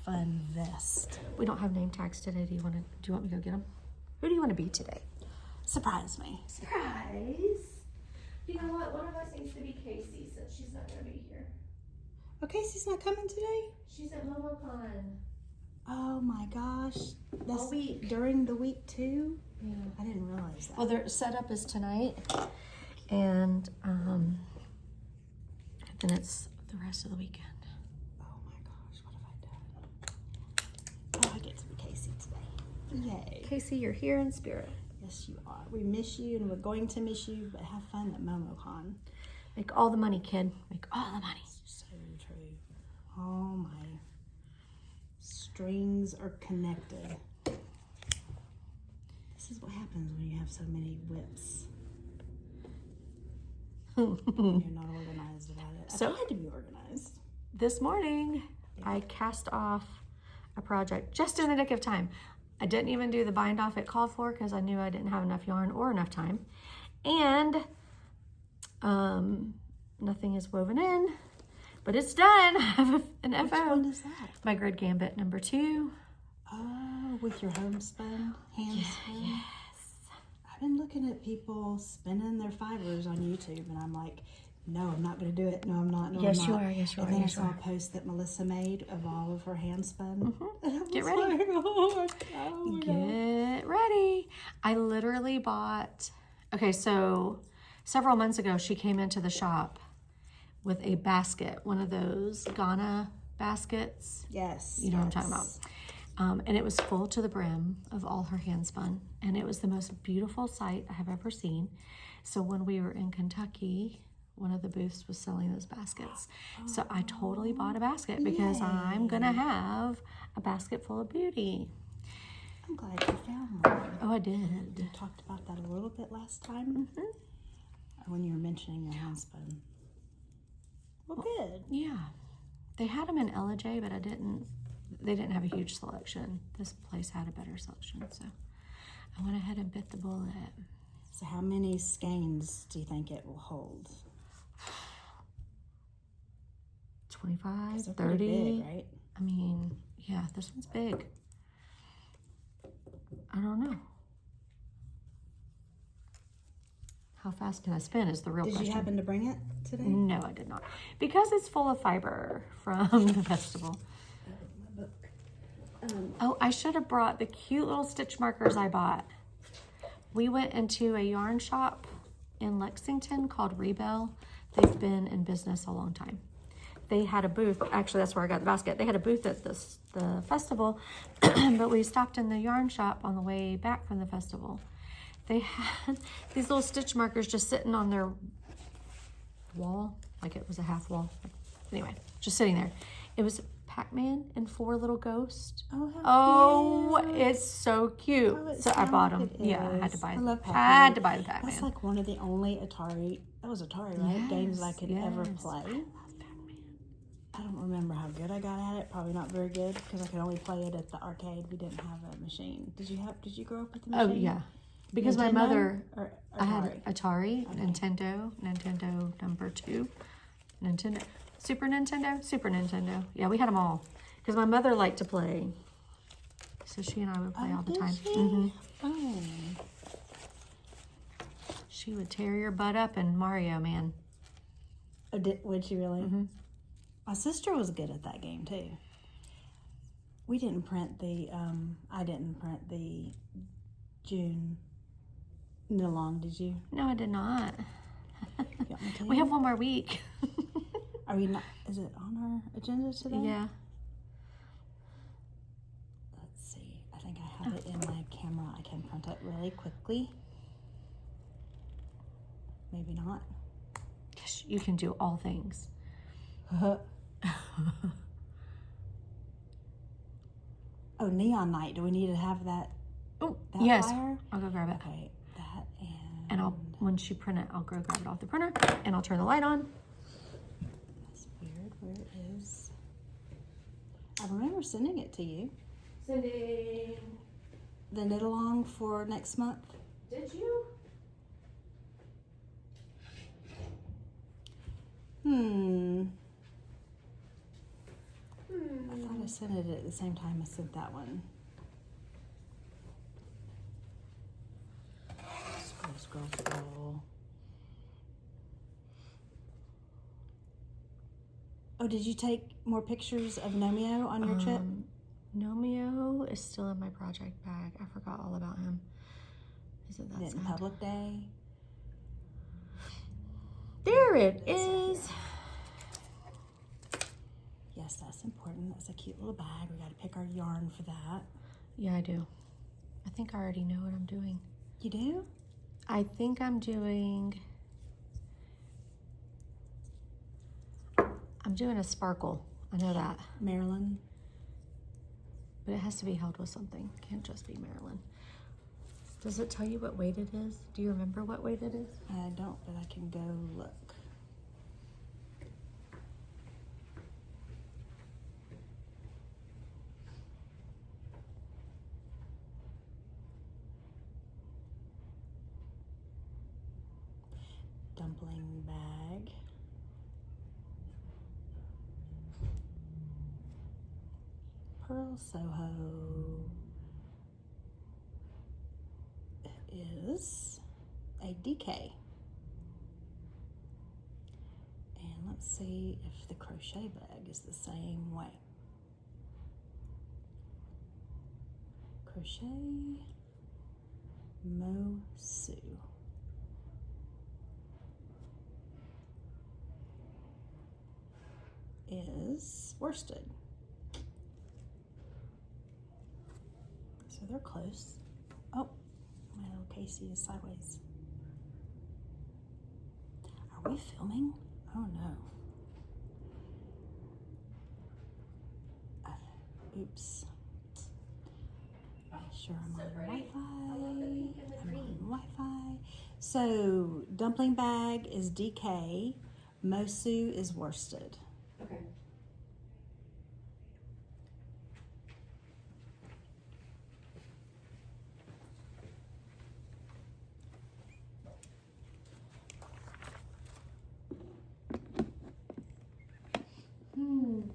fun vest. We don't have name tags today. Do you want me to go get them? Who do you want to be today? Surprise me. Surprise. You know what? One of us needs to be Casey since she's not going to be here. Oh, Casey's not coming today? She's at MomoCon. Oh my gosh. That's All week. During the week too? Yeah. I didn't realize that. Well, their setup is tonight, and then it's the rest of the weekend. Oh my gosh, what have I done? Oh, I get to be Casey today. Yay. Casey, you're here in spirit. Yes, you are. We miss you and we're going to miss you, but have fun at MomoCon. Make all the money, kid. Make all the money. So true. Oh my. Strings are connected. This is what happens when you have so many whips. You're not organized about it. I tried to be organized. This morning, I cast off a project just in the nick of time. I didn't even do the bind off it called for because I knew I didn't have enough yarn or enough time. And nothing is woven in, but it's done. I have an FO. Which one is that? My Grid Gambit number 2. Oh, with your homespun, hand spun? Yes. I've been looking at people spinning their fibers on YouTube, and I'm like, no, I'm not going to do it. No, I'm not. No, Yes, I'm you not. are. Yes, you are. And then Yes, I you saw are. a post that Melissa made of all of her hand spun. Get ready. Like, oh my God. Get ready. I literally bought, okay, so several months ago, she came into the shop with a basket, one of those Ghana baskets. Yes. You know what I'm talking about. And it was full to the brim of all her hand spun. And it was the most beautiful sight I have ever seen. So when we were in Kentucky, one of the booths was selling those baskets. So I totally bought a basket because I'm going to have a basket full of beauty. I'm glad you found one. Oh, I did. We talked about that a little bit last time when you were mentioning your hand spun. Well, good. Yeah. They had them in LJ, but they didn't have a huge selection. This place had a better selection, so I went ahead and bit the bullet. So how many skeins do you think it will hold? 25, They're 30. pretty big, right? I mean, yeah, this one's big. I don't know. How fast can I spin is the real question. Did you happen to bring it today? No, I did not. Because it's full of fiber from the festival. My book. Oh, I should have brought the cute little stitch markers I bought. We went into a yarn shop in Lexington called Rebel. They've been in business a long time. They had a booth, actually that's where I got the basket. They had a booth at the festival, but we stopped in the yarn shop on the way back from the festival. They had these little stitch markers just sitting on their wall, like it was a half wall. Anyway, just sitting there. It was Pac-Man and 4 little ghosts. Oh, how cute. It's so cute. Oh, it so I bought them. sounds like it Yeah, I had to is. buy I them. love I Pac-Man. had to buy the Pac-Man. That's like one of the only Atari, that was Atari, right? Games I could ever play. I don't remember how good I got at it. Probably not very good because I could only play it at the arcade. We didn't have a machine. Did you grow up with the machine? Oh yeah, because my Nintendo mother, or I had Atari? Atari, Nintendo number 2, Super Nintendo. Yeah, we had them all because my mother liked to play, so she and I would play all the did time. she? She would tear your butt up in Mario, man. Oh, would she really? My sister was good at that game too. We didn't print the, I didn't print the June knit-along, did you? No, I did not. You want me to? We have one more week. Are we not, is it on our agenda today? Yeah. Let's see. I think I have it in my camera. I can print it really quickly. Maybe not. You can do all things. Oh, neon night. Do we need to have that? Oh, That yes. flyer? I'll go grab it. Okay, that And when she print it, I'll go grab it off the printer and I'll turn the light on. That's weird. Where is? I remember sending it to you. Sending. The knit along for next month. Did you? I thought I sent it at the same time I sent that one. Scroll. Oh, did you take more pictures of Nomeo on your trip? Nomeo is still in my project bag. I forgot all about him. Isn't that sad? Public Day. There it is. Yes, that's important. That's a cute little bag. We got to pick our yarn for that. Yeah, I do. I think I already know what I'm doing. You do? I think I'm doing a sparkle. I know that. Maryland. But it has to be held with something. It can't just be Maryland. Does it tell you what weight it is? Do you remember what weight it is? I don't, but I can go look. Dumpling bag. Pearl Soho. It is a DK. And let's see if the crochet bag is the same way. Crochet Mosu. Is worsted. So they're close. Oh, my little Casey is sideways. Are we filming? Oh no. Oops. Make sure I'm on Wi-Fi. I'm on Wi-Fi. So dumpling bag is DK. Mosu is worsted. Okay. Ooh.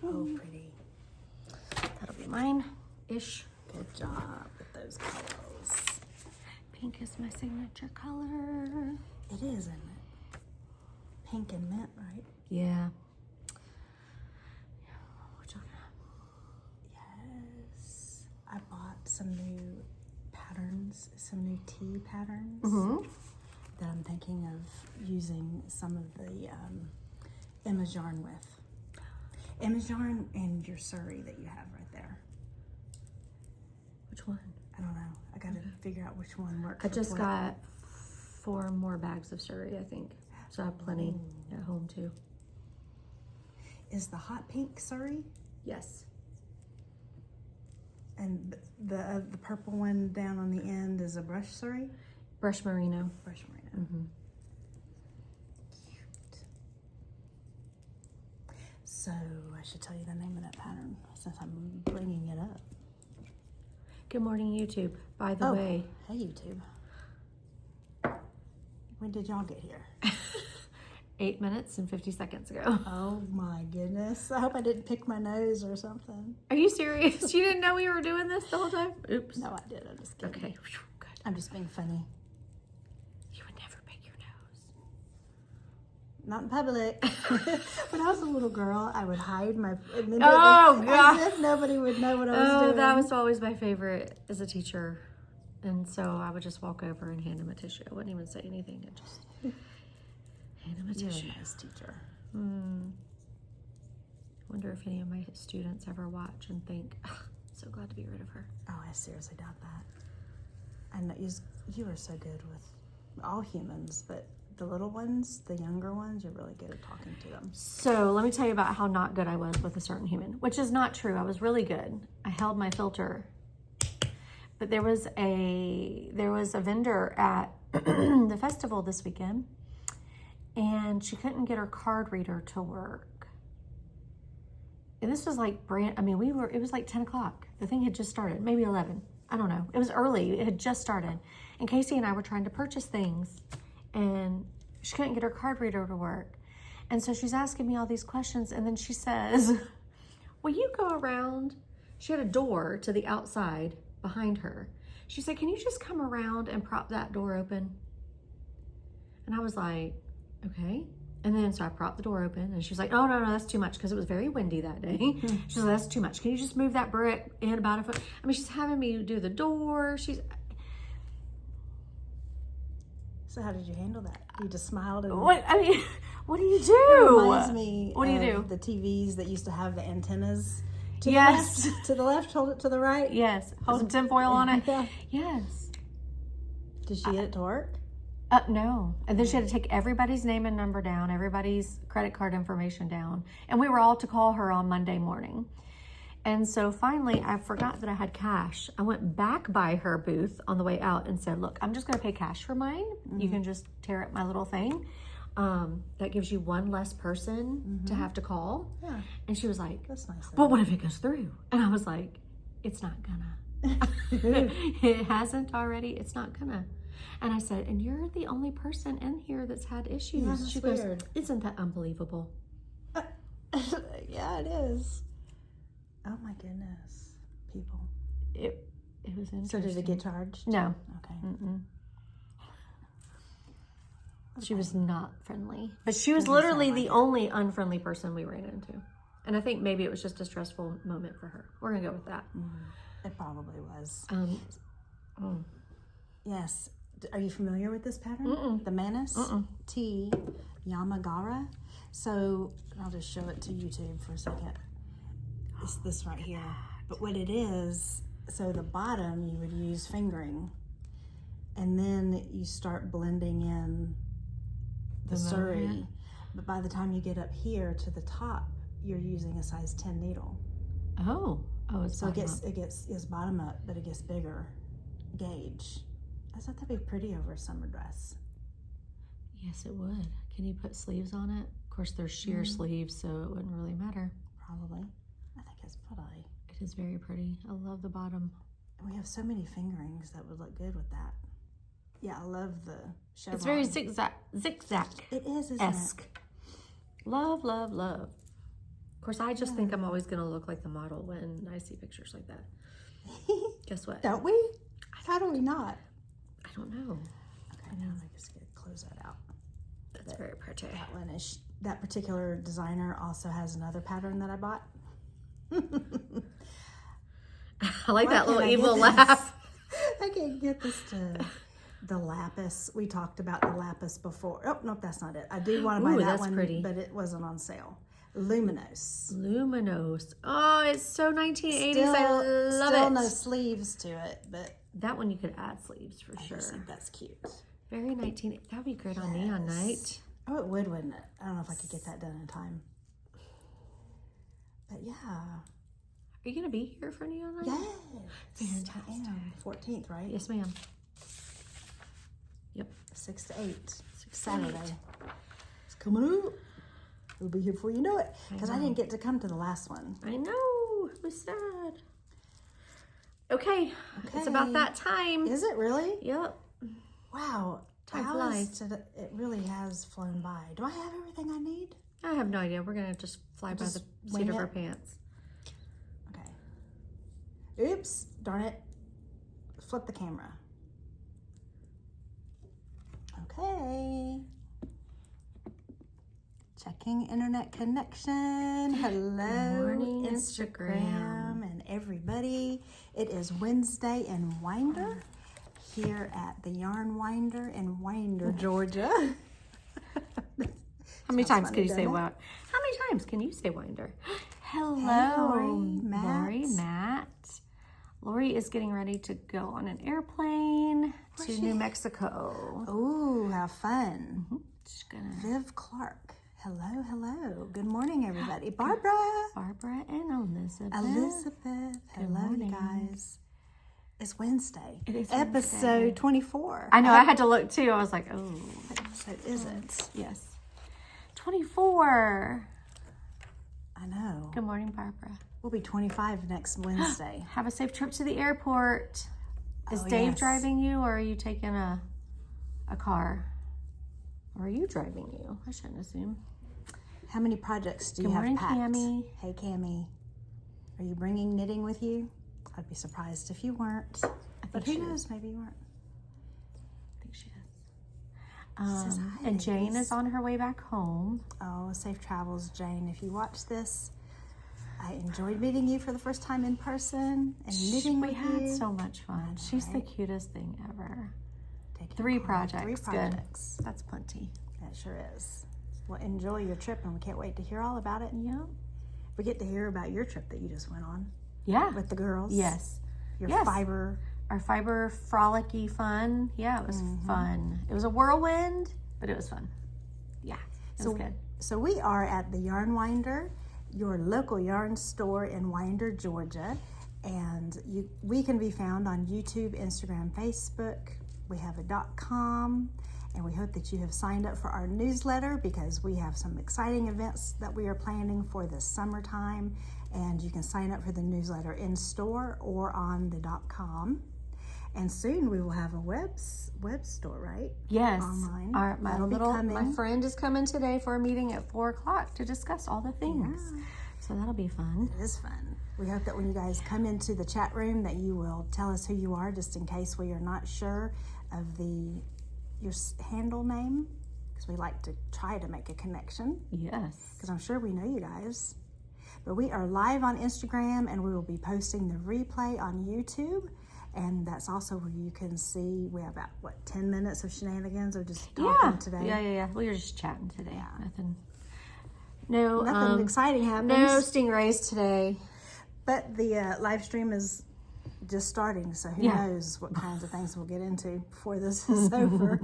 Oh, pretty. That'll be mine-ish. Good job with those colors. Pink is my signature color. It is, isn't it? Pink and mint, right? Yeah. Yes. I bought some new patterns, some new tea patterns that I'm thinking of using some of the Emma's yarn with. Emma's yarn and your Surrey that you have right there. Which one? I don't know. I got to figure out which one works. I just got 4 more bags of Surrey, I think. So I have plenty at home too. Is the hot pink Surrey? Yes. And the purple one down on the end is a brush Surrey? Brush merino. Brush merino. Mm-hmm. Cute. So I should tell you the name of that pattern since I'm bringing it up. Good morning, YouTube. By the way. Hey, YouTube. When did y'all get here? 8 minutes and 50 seconds ago. Oh my goodness. I hope I didn't pick my nose or something. Are you serious? You didn't know we were doing this the whole time? Oops. No, I did. I'm just kidding. Okay. Good. I'm just being funny. You would never pick your nose. Not in public. When I was a little girl, I would hide my... Oh, God. As if nobody would know what I was doing. Oh, that was always my favorite as a teacher. And so I would just walk over and hand him a tissue. I wouldn't even say anything. I just hand him a tissue. You're a nice teacher. Wonder if any of my students ever watch and think, so glad to be rid of her. Oh, I seriously doubt that. And you are so good with all humans, but the little ones, the younger ones, you're really good at talking to them. So let me tell you about how not good I was with a certain human, which is not true. I was really good. I held my filter. But there was a vendor at the festival this weekend, and she couldn't get her card reader to work. And this was like it was like 10 o'clock. The thing had just started, maybe 11. I don't know. It was early. It had just started. And Casey and I were trying to purchase things. And she couldn't get her card reader to work. And so she's asking me all these questions. And then she says, will you go around? She had a door to the outside behind her. She said, can you just come around and prop that door open? And I was like, okay. And then so I propped the door open and she's like, oh, no, that's too much because it was very windy that day. She's like, that's too much. Can you just move that brick in about a foot? I mean, she's having me do the door. So how did you handle that? You just smiled and... What do you do? It reminds me what do you do? The TVs that used to have the antennas. To Yes. the left, to the left, hold it to the right. Yes. Hold some tinfoil on it. Yeah. Yes. Did she get it to work? No. And then she had to take everybody's name and number down, everybody's credit card information down. And we were all to call her on Monday morning. And so finally, I forgot that I had cash. I went back by her booth on the way out and said, look, I'm just going to pay cash for mine. You can just tear up my little thing. That gives you one less person to have to call. Yeah. And she was like, That's nice. but what if it goes through? And I was like, it's not gonna. It hasn't already. It's not gonna. And I said, and you're the only person in here that's had issues. Yeah, that's she goes, weird. isn't that unbelievable? Yeah, it is. Oh my goodness, people. It was interesting. So did it get charged? No. Okay. Mm-mm. She was not friendly. But she was Doesn't literally sound like the only unfriendly person we ran into. And I think maybe it was just a stressful moment for her. We're going to go with that. It probably was. Oh. Yes. Are you familiar with this pattern? The Manis T Yamagara. So I'll just show it to YouTube for a second. It's this right here. But what it is, so the bottom you would use fingering, and then you start blending in the suri. But by the time you get up here to the top, you're using a size 10 needle. Oh, it's So it's bottom up, but it gets bigger gauge. I thought that'd be pretty over a summer dress. Yes, it would. Can you put sleeves on it? Of course, there's sheer sleeves, so it wouldn't really matter. Probably. I think it's pretty. It is very pretty. I love the bottom. We have so many fingerings that would look good with that. Yeah, I love the chevron. It's very zigzag. It is, isn't esque. Love, love, love. Of course, I just think I'm always going to look like the model when I see pictures like that. Guess what? Don't we? How do we not? I don't know. Okay, now I just get close that out. That's very pretty. That one is. That particular designer also has another pattern that I bought. I like that little evil laugh. I can't get this to the lapis. We talked about the lapis before. Oh, nope, that's not it. I do want to buy that that's one, pretty. But it wasn't on sale. Luminous. Luminous. Oh, it's so 1980s. I love still it. no sleeves to it, but That one you could add sleeves for sure. I just think that's cute. Very 19. That would be great on neon night. Oh, it would, wouldn't it? I don't know if I could get that done in time. But yeah. Are you going to be here for neon night? Yes. Fantastic. 14th, right? Yes, ma'am. Yep. 6 to 8. Saturday. Saturday. It's coming up. We'll be here before you know it. Because I didn't get to come to the last one. I know. It was sad. Okay. It's about that time. Is it really? Yep. Wow. Time How flies. it really has flown by. Do I have everything I need? I have no idea. We're going to just fly by the wing seat of it? our pants. Okay. Oops. Darn it. Flip the camera. Okay. Checking internet connection. Hello, Good morning, Instagram and everybody. It is Wednesday in Winder here at the Yarn Winder in Winder, Georgia. How many times funny, can you say doesn't it? what? How many times can you say winder? Hello, Hey, Lori, Lori, Matt. Matt. Lori is getting ready to go on an airplane to she? New Mexico. Ooh, how fun. She's gonna Viv Clark. Hello, hello. Good morning, everybody. Barbara. Barbara and Elizabeth. Elizabeth. Hello, you morning. guys. It's Wednesday. It is Episode Wednesday. 24. I know. I had to look too. I was like, oh, What episode is it? yes, 24. I know. Good morning, Barbara. We'll be 25 next Wednesday. Have a safe trip to the airport. Is Dave driving you, or are you taking a car? Or are you driving you? I shouldn't assume. How many projects do you have packed? Good morning, Cammie. Hey, Cammie. Are you bringing knitting with you? I'd be surprised if you weren't. But who knows? Maybe you weren't. I think she is. And Jane is on her way back home. Oh, safe travels, Jane. If you watch this, I enjoyed meeting you for the first time in person and knitting with you. We had so much fun. She's the cutest thing ever. 3 projects. 3 projects. Good. That's plenty. That sure is. Well, enjoy your trip, and we can't wait to hear all about it. Yeah. We get to hear about your trip that you just went on. Yeah. With the girls. Yes. Our fiber frolicky fun. Yeah, it was fun. It was a whirlwind, but it was fun. Yeah, it was good. So we are at the Yarn Winder, your local yarn store in Winder, Georgia. And we can be found on YouTube, Instagram, Facebook. We have a .com, and we hope that you have signed up for our newsletter because we have some exciting events that we are planning for the summertime, and you can sign up for the newsletter in store or on the .com. And soon we will have a web store, right? Yes. Online. My friend is coming today for a meeting at 4:00 to discuss all the things. Yeah. So that'll be fun. It is fun. We hope that when you guys come into the chat room that you will tell us who you are, just in case we are not sure of your handle name, because we like to try to make a connection. Yes. Because I'm sure we know you guys. But we are live on Instagram, and we will be posting the replay on YouTube. And that's also where you can see, we have about, 10 minutes of shenanigans of just talking today? Yeah. We were just chatting today. Yeah. Nothing exciting happens. No stingrays today. But the live stream is just starting, so who knows what kinds of things we'll get into before this is over.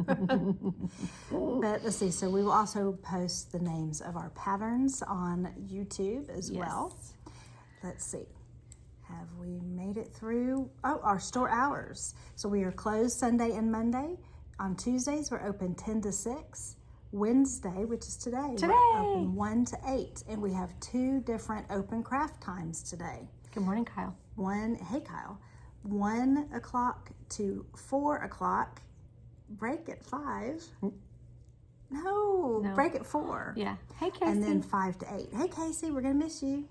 But let's see, so we will also post the names of our patterns on YouTube as well. Let's see. Have we made it through? Oh, our store hours. So we are closed Sunday and Monday. On Tuesdays, we're open 10 to 6. Wednesday, which is today, we're open 1 to 8. And we have 2 different open craft times today. Good morning, Kyle. Hey, Kyle. 1 o'clock to 4 o'clock. Break at 5. No, break at 4. Yeah. Hey, Casey. And then 5 to 8. Hey, Casey, we're going to miss you.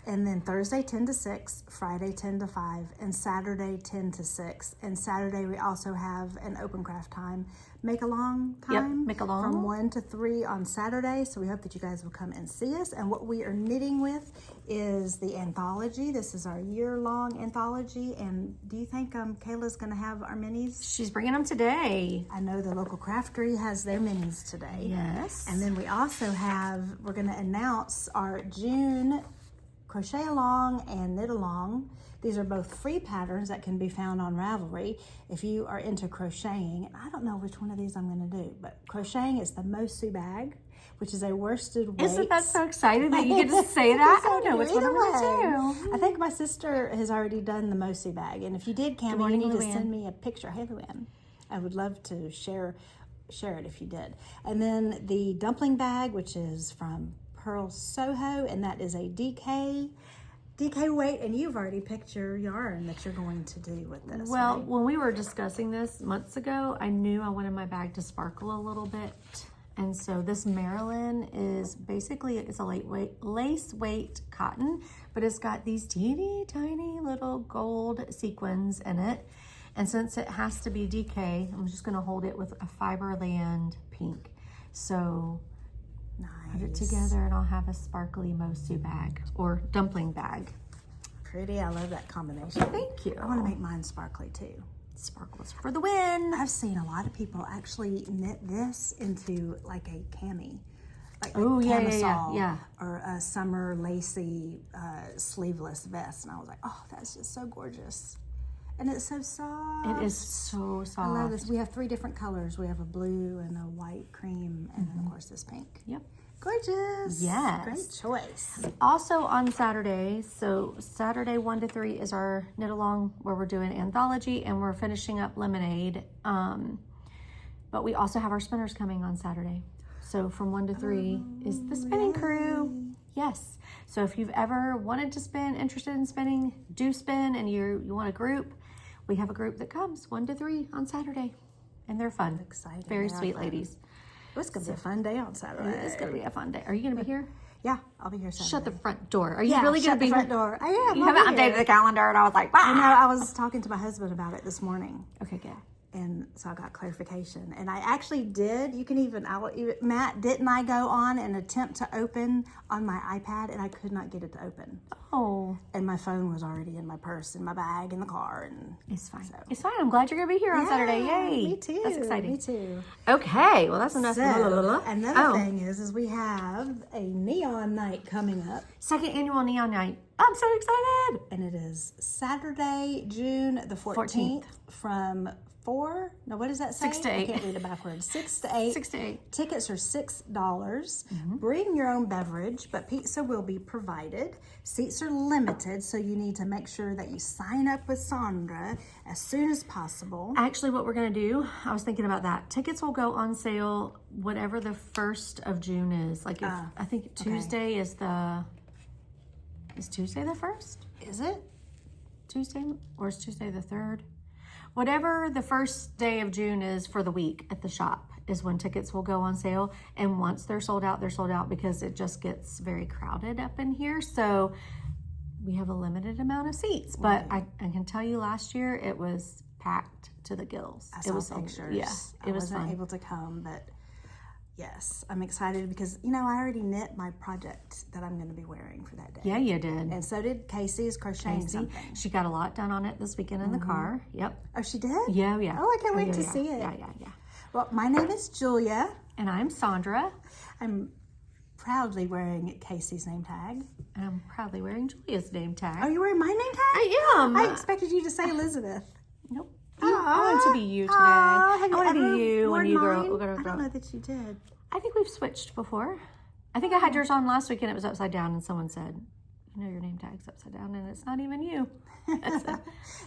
And then Thursday 10 to 6, Friday 10 to 5, and Saturday 10 to 6. And Saturday we also have an open craft time, make-along time. Yep, make-along. From 1 to 3 on Saturday. So we hope that you guys will come and see us. And what we are knitting with is the anthology. This is our year-long anthology. And do you think Kayla's going to have our minis? She's bringing them today. I know the local craftery has their minis today. Yes. And then we also we're going to announce our June crochet along and knit along. These are both free patterns that can be found on Ravelry if you are into crocheting. And I don't know which one of these I'm going to do, but crocheting is the Mosu bag, which is a worsted weight. Isn't that so exciting that you get to say that? I don't know which one I'm going to do. I think my sister has already done the Mosu bag, and if you did, Cammie, you need to send me a picture. Hey, Luann. I would love to share it if you did. And then the dumpling bag, which is from Pearl Soho, and that is a DK weight, and you've already picked your yarn that you're going to do with this. Well, right? When we were discussing this months ago, I knew I wanted my bag to sparkle a little bit, and so this Marilyn is basically, it's a lace weight cotton, but it's got these teeny tiny little gold sequins in it, and since it has to be DK, I'm just going to hold it with a Fiberland pink. So put it together and I'll have a sparkly Mosu bag or dumpling bag. Pretty. I love that combination. Thank you. I want to make mine sparkly too. Sparkles for the win. I've seen a lot of people actually knit this into like a cami. Like camisole or a summer lacy sleeveless vest. And I was like, oh, that's just so gorgeous. And it's so soft. It is so soft. I love this. We have 3 different colors. We have a blue and a white cream, and then of course this pink. Yep. Gorgeous. Yes. Great choice. Also on Saturdays, so Saturday 1 to 3 is our knit along where we're doing anthology and we're finishing up lemonade. But we also have our spinners coming on Saturday. So from 1 to 3 is the spinning crew. Yes. So if you've ever wanted to spin, interested in spinning, do spin, and you want a group, we have a group that comes 1 to 3 on Saturday, and they're fun. Exciting. Very They are sweet fun. ladies. It's going to be a fun day on Saturday. It's going to be a fun day. Are you going to be here? Yeah, I'll be here Saturday. Shut the front door. Are you really going to be the front here? door. I am. You I'll haven't be here. updated the calendar, and I was like, wow. I know. I was talking to my husband about it this morning. Okay, good. And so I got clarification. And I actually did. You can even, Matt, didn't I go on and attempt to open on my iPad and I could not get it to open. Oh. And my phone was already in my purse, in my bag, in the car. And It's fine. So. It's fine. I'm glad you're going to be here on Saturday. Yay. Me too. That's exciting. Me too. Okay. Well, that's enough. Another thing is we have a neon night coming up. Second annual Neon Night. I'm so excited. And it is Saturday, June the 14th. From 4, no, what does that say? 6 to 8. I can't read it backwards. 6 to 8. 6 to 8. Tickets are $6. Bring your own beverage, but pizza will be provided. Seats are limited, so you need to make sure that you sign up with Sandra as soon as possible. Actually, what we're going to do, I was thinking about that. Tickets will go on sale whatever the 1st of June is. Like, if, I think Tuesday is Tuesday the 1st? Is it? Tuesday? Or is Tuesday the 3rd? Whatever the first day of June is for the week at the shop is when tickets will go on sale. And once they're sold out because it just gets very crowded up in here. So we have a limited amount of seats. But I can tell you last year it was packed to the gills. I saw pictures. Yeah, I was wasn't fun. able to come, but yes, I'm excited because, I already knit my project that I'm going to be wearing for that day. Yeah, you did. And so did Casey's crocheting something. She got a lot done on it this weekend in the car. Yep. Oh, she did? Yeah, yeah. Oh, I can't wait to see it. Yeah. Well, my name is Julia. And I'm Sandra. I'm proudly wearing Casey's name tag. And I'm proudly wearing Julia's name tag. Oh, you're wearing my name tag? I am. I expected you to say Elizabeth. Nope. I wanted to be you today. I want to be you when you grow up. I don't know that you did. I think we've switched before. I think I had yours on last week and it was upside down, and someone said, your name tag's upside down and it's not even you.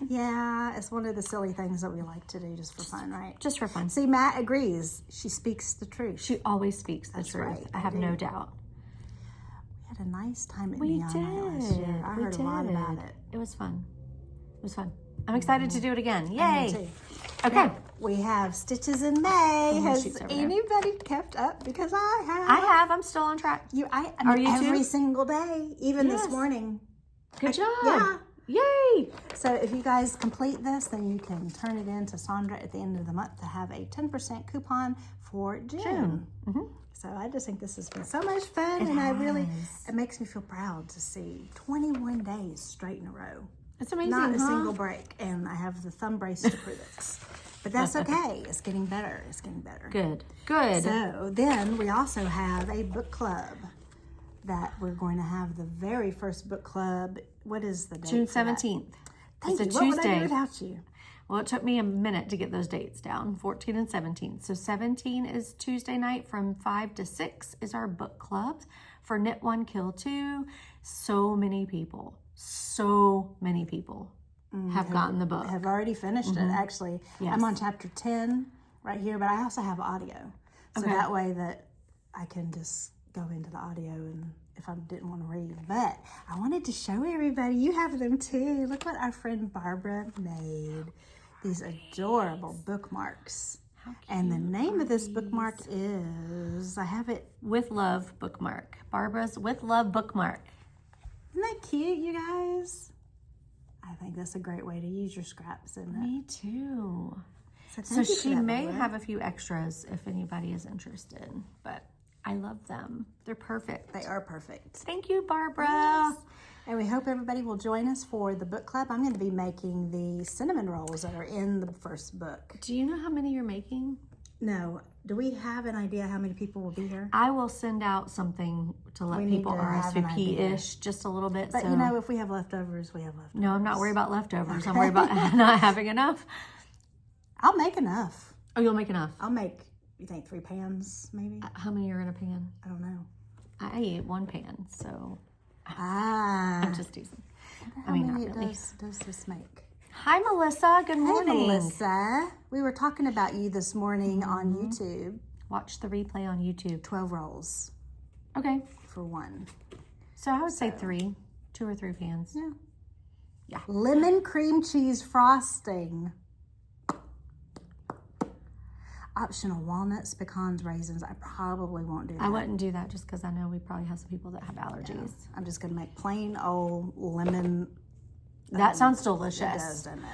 Yeah, it's one of the silly things that we like to do just for fun, right? Just for fun. See, Matt agrees. She speaks the truth. She always speaks the truth. right, I have no doubt. We had a nice time at We Neon did. Night last year. I heard a lot about it. It was fun. It was fun. I'm excited to do it again. Me Yay. too. Okay. Now, we have Stitches in May. Has she's over there. anybody kept up? Because I have. I have. I'm still on track. Are you too? every single day, even this Yes. morning. Good job. Yeah. Yay. So if you guys complete this, then you can turn it in to Sandra at the end of the month to have a 10% coupon for June. So I just think this has been so much fun, it makes me feel proud to see 21 days straight in a row. It's amazing, Not a single break, and I have the thumb brace to prove it. But that's okay. It's getting better. It's getting better. Good. So then we also have a book club that we're going to have the very first book club. What is the date? June for that? 17th. Thank It's you. a What would I do Tuesday. without you? Well, it took me a minute to get those dates down, 14 and 17. So 17 is Tuesday night from 5 to 6 is our book club for Knit One, Kill Two. So many people have gotten the book. Have already finished it, actually. Yes. I'm on chapter 10 right here, but I also have audio. So that way that I can just go into the audio and if I didn't want to read. But I wanted to show everybody. You have them too. Look what our friend Barbara made. These adorable bookmarks. And the name of this bookmark is, I have it. With Love bookmark. Barbara's With Love bookmark. Isn't that cute, you guys? I think that's a great way to use your scraps, isn't it? Me too. So So thank you for she that, may Barbara. have a few extras if anybody is interested, but I love them. They're perfect. They are perfect. Thank you, Barbara. Yes. And we hope everybody will join us for the book club. I'm going to be making the cinnamon rolls that are in the first book. Do you know how many you're making? No. Do we have an idea how many people will be here? I will send out something to let We need people to have an RSVP-ish just a little bit. But so. you know, if we have leftovers, we have leftovers. No, I'm not worried about leftovers. I'm worried about not having enough. I'll make enough. Oh, you'll make enough. I'll make, you think 3 pans maybe? How many are in a pan? I don't know. I ate 1 pan, so Ah. I'm just teasing. How I mean, many not really. does this make? Hi, Melissa. Good Hey, morning. Melissa. We were talking about you this morning on YouTube. Watch the replay on YouTube. 12 rolls Okay. for one. So I would say 3, 2 or 3 pans. Yeah. Yeah. Lemon cream cheese frosting. Optional walnuts, pecans, raisins. I probably won't do that. I wouldn't do that just because I know we probably have some people that have allergies. Yeah. I'm just going to make plain old lemon. That sounds delicious. It does, doesn't it?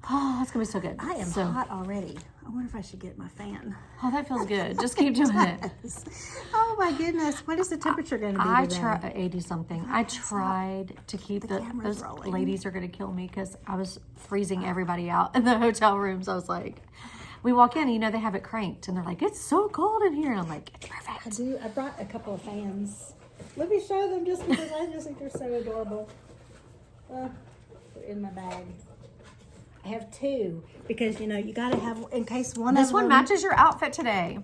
Oh, it's going to be so good. I am hot already. I wonder if I should get my fan. Oh, that feels good. Just keep doing it. Oh my goodness. What is the temperature going to be I today? tried 80 something. I tried to keep those rolling. ladies are going to kill me because I was freezing everybody out in the hotel rooms. I was like, we walk in and you know they have it cranked and they're like, it's so cold in here. And I'm like, it's perfect. I brought a couple of fans. Let me show them just because I just think they're so adorable. They're in my bag. I have two because, you know, you got to have, in case one of them. This one matches your outfit today.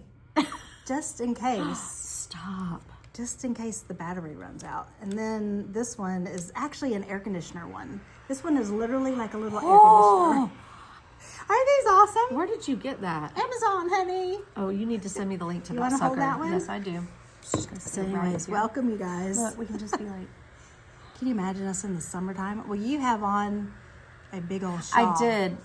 Just in case. Stop. Just in case the battery runs out. And then this one is actually an air conditioner one. This one is literally like a little air conditioner. Aren't these awesome? Where did you get that? Amazon, honey. Oh, you need to send me the link to You that wanna sucker. hold that one? Yes, I do. So anyways, welcome you guys. Look, we can just be like. Can you imagine us in the summertime? Well, you have on a big old shawl. I did.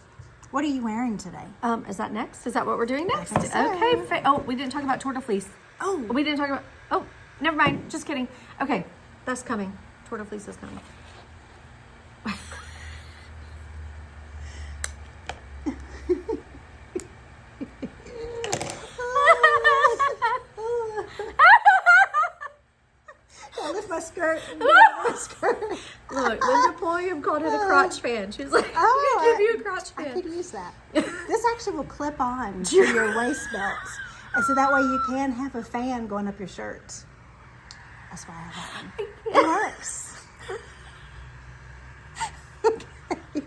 What are you wearing today? Is that next? Is that what we're doing next? think so. Okay. Oh, we didn't talk about Tour de Fleece. Oh. We didn't talk about. Oh, never mind. Just kidding. Okay, that's coming. Tour de Fleece is coming. I lift my skirt. Look, Linda Pulliam called it a crotch fan. She was like, I'm going to give you a crotch I fan. could use that. This actually will clip on to your waist belt. And so that way you can have a fan going up your shirt. That's why I have that one. It works. Okay.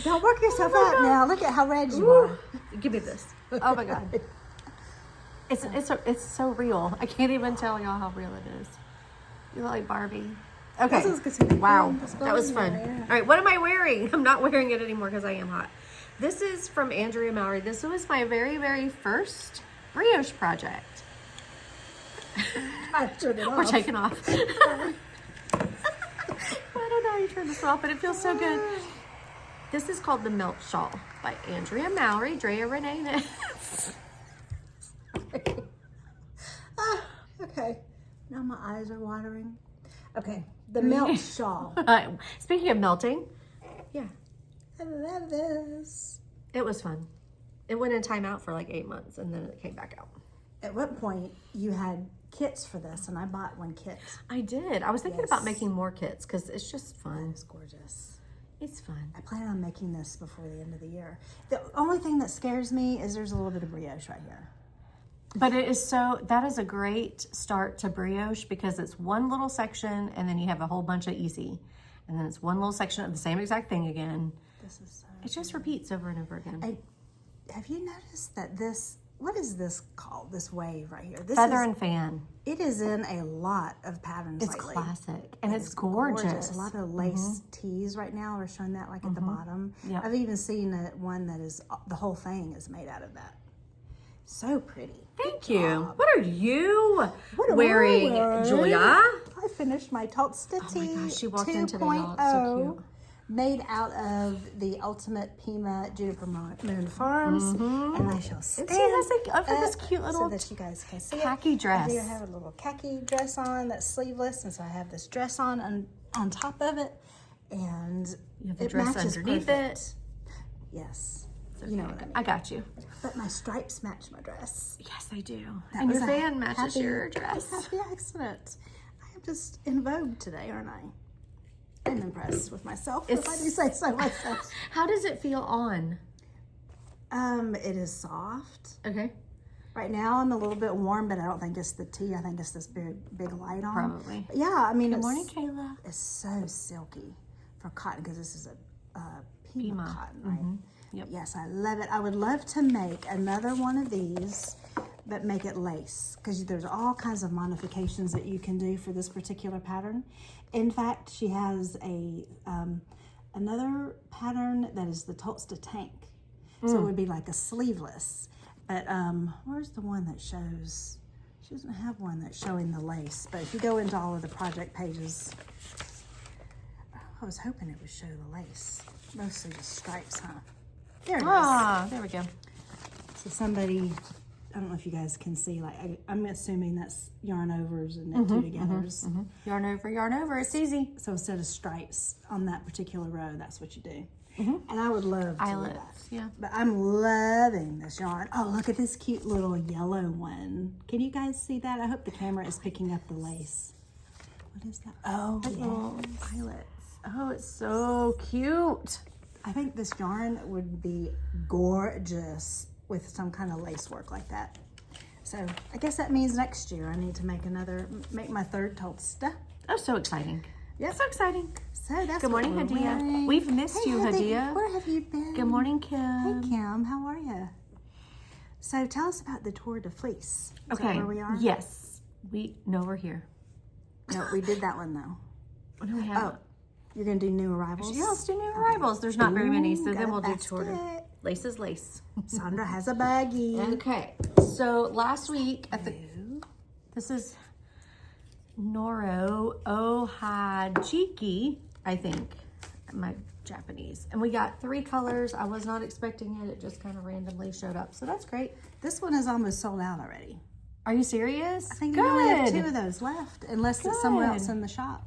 Don't work yourself up now. Look at how red you are. Give me this. Oh my God. It's so real. I can't even tell y'all how real it is. You look like Barbie. Okay. Wow. That was fun. All right. What am I wearing? I'm not wearing it anymore because I am hot. This is from Andrea Mallory. This was my very, very first brioche project. I turned it off. We're taking off. I don't know how you turn this off, but it feels so good. This is called the Melt Shawl by Andrea Mallory, Drea Renee. Okay. Now my eyes are watering. Okay. The melt shawl. Speaking of melting, yeah, I love this. it was fun. It went in timeout for like 8 months and then it came back out. At what point you had kits for this, and I bought one kit. I did. I was thinking Yes. about making more kits because it's just fun. It's gorgeous. It's fun. I plan on making this before the end of the year. The only thing that scares me is there's a little bit of brioche right here. But that is a great start to brioche because it's one little section and then you have a whole bunch of easy. And then it's one little section of the same exact thing again. This is so It just repeats over and over again. Have you noticed that this, what is this called, this wave right here? This Feather is, and fan. It is in a lot of patterns It's lately. classic and It it's is gorgeous. A lot of lace tees right now are showing that like at the bottom. Yep. I've even seen one that is, the whole thing is made out of that. So pretty. Thank you. What are you What am I wearing, wearing? Julia? I finished my Tolstati Oh my gosh, she walked in today, y'all. It's so cute. Made out of the Ultimate Pima Juniper Moon Farms, and I shall stand I've got this cute so little that you guys can see khaki it. dress. I do have a little khaki dress on that's sleeveless, and so I have this dress on top of it, and You have the it dress matches underneath perfect. it. Yes, Okay, you know what I mean. I got you. But my stripes match my dress. Yes, they do. That And was your a fan matches happy- your dress. Happy accident. I am just in vogue today, aren't I? I'm impressed with myself, if I do say so myself. How does it feel on? It is soft. Okay. Right now I'm a little bit warm, but I don't think it's the tea. I think it's this big light on. Probably. But yeah, I mean, Good morning, Kayla. It's so silky for cotton because this is a Pima cotton, right? Yep. Yes, I love it. I would love to make another one of these, but make it lace because there's all kinds of modifications that you can do for this particular pattern. In fact, she has another pattern that is the Tolsta tank. So it would be like a sleeveless. But where's the one that shows? She doesn't have one that's showing the lace. But if you go into all of the project pages, was hoping it would show the lace. Mostly just stripes, huh? There it is. Ah, there we go. So somebody, I don't know if you guys can see, like, I'm assuming that's yarn overs and knit two togethers. Yarn over. It's easy. So instead of stripes on that particular row, that's what you do. And I would love to do Eyelets, that. yeah. But I'm loving this yarn. Oh, look at this cute little yellow one. Can you guys see that? I hope the camera is picking up the lace. What is that? Oh, Little yes. eyelets. Oh, it's so cute. I think this yarn would be gorgeous with some kind of lace work like that. So I guess that means next year I need to make my third toaster. Oh, so exciting. Yep. So exciting. So that's Good morning, what we're Hadia. wearing. We've missed Hey, you, Hadia. Where have you been? Good morning, Kim. Hey, Kim. How are you? So tell us about the Tour de Fleece. Is that Okay. where we are? Yes. We're here. No, we did that one though. What do we have? Oh, you're going to do new arrivals? Yeah, let's do new arrivals. There's not very many, so Ooh, then got we'll a do tour. basket. Lace is lace. Sandra has a baggie. Okay. So last week at the this is Noro Ohajiki, I think, my Japanese. And we got 3 colors. I was not expecting it. It just kind of randomly showed up. So that's great. This one is almost sold out already. Are you serious? I think you only have 2 of those left, unless it's somewhere else in the shop.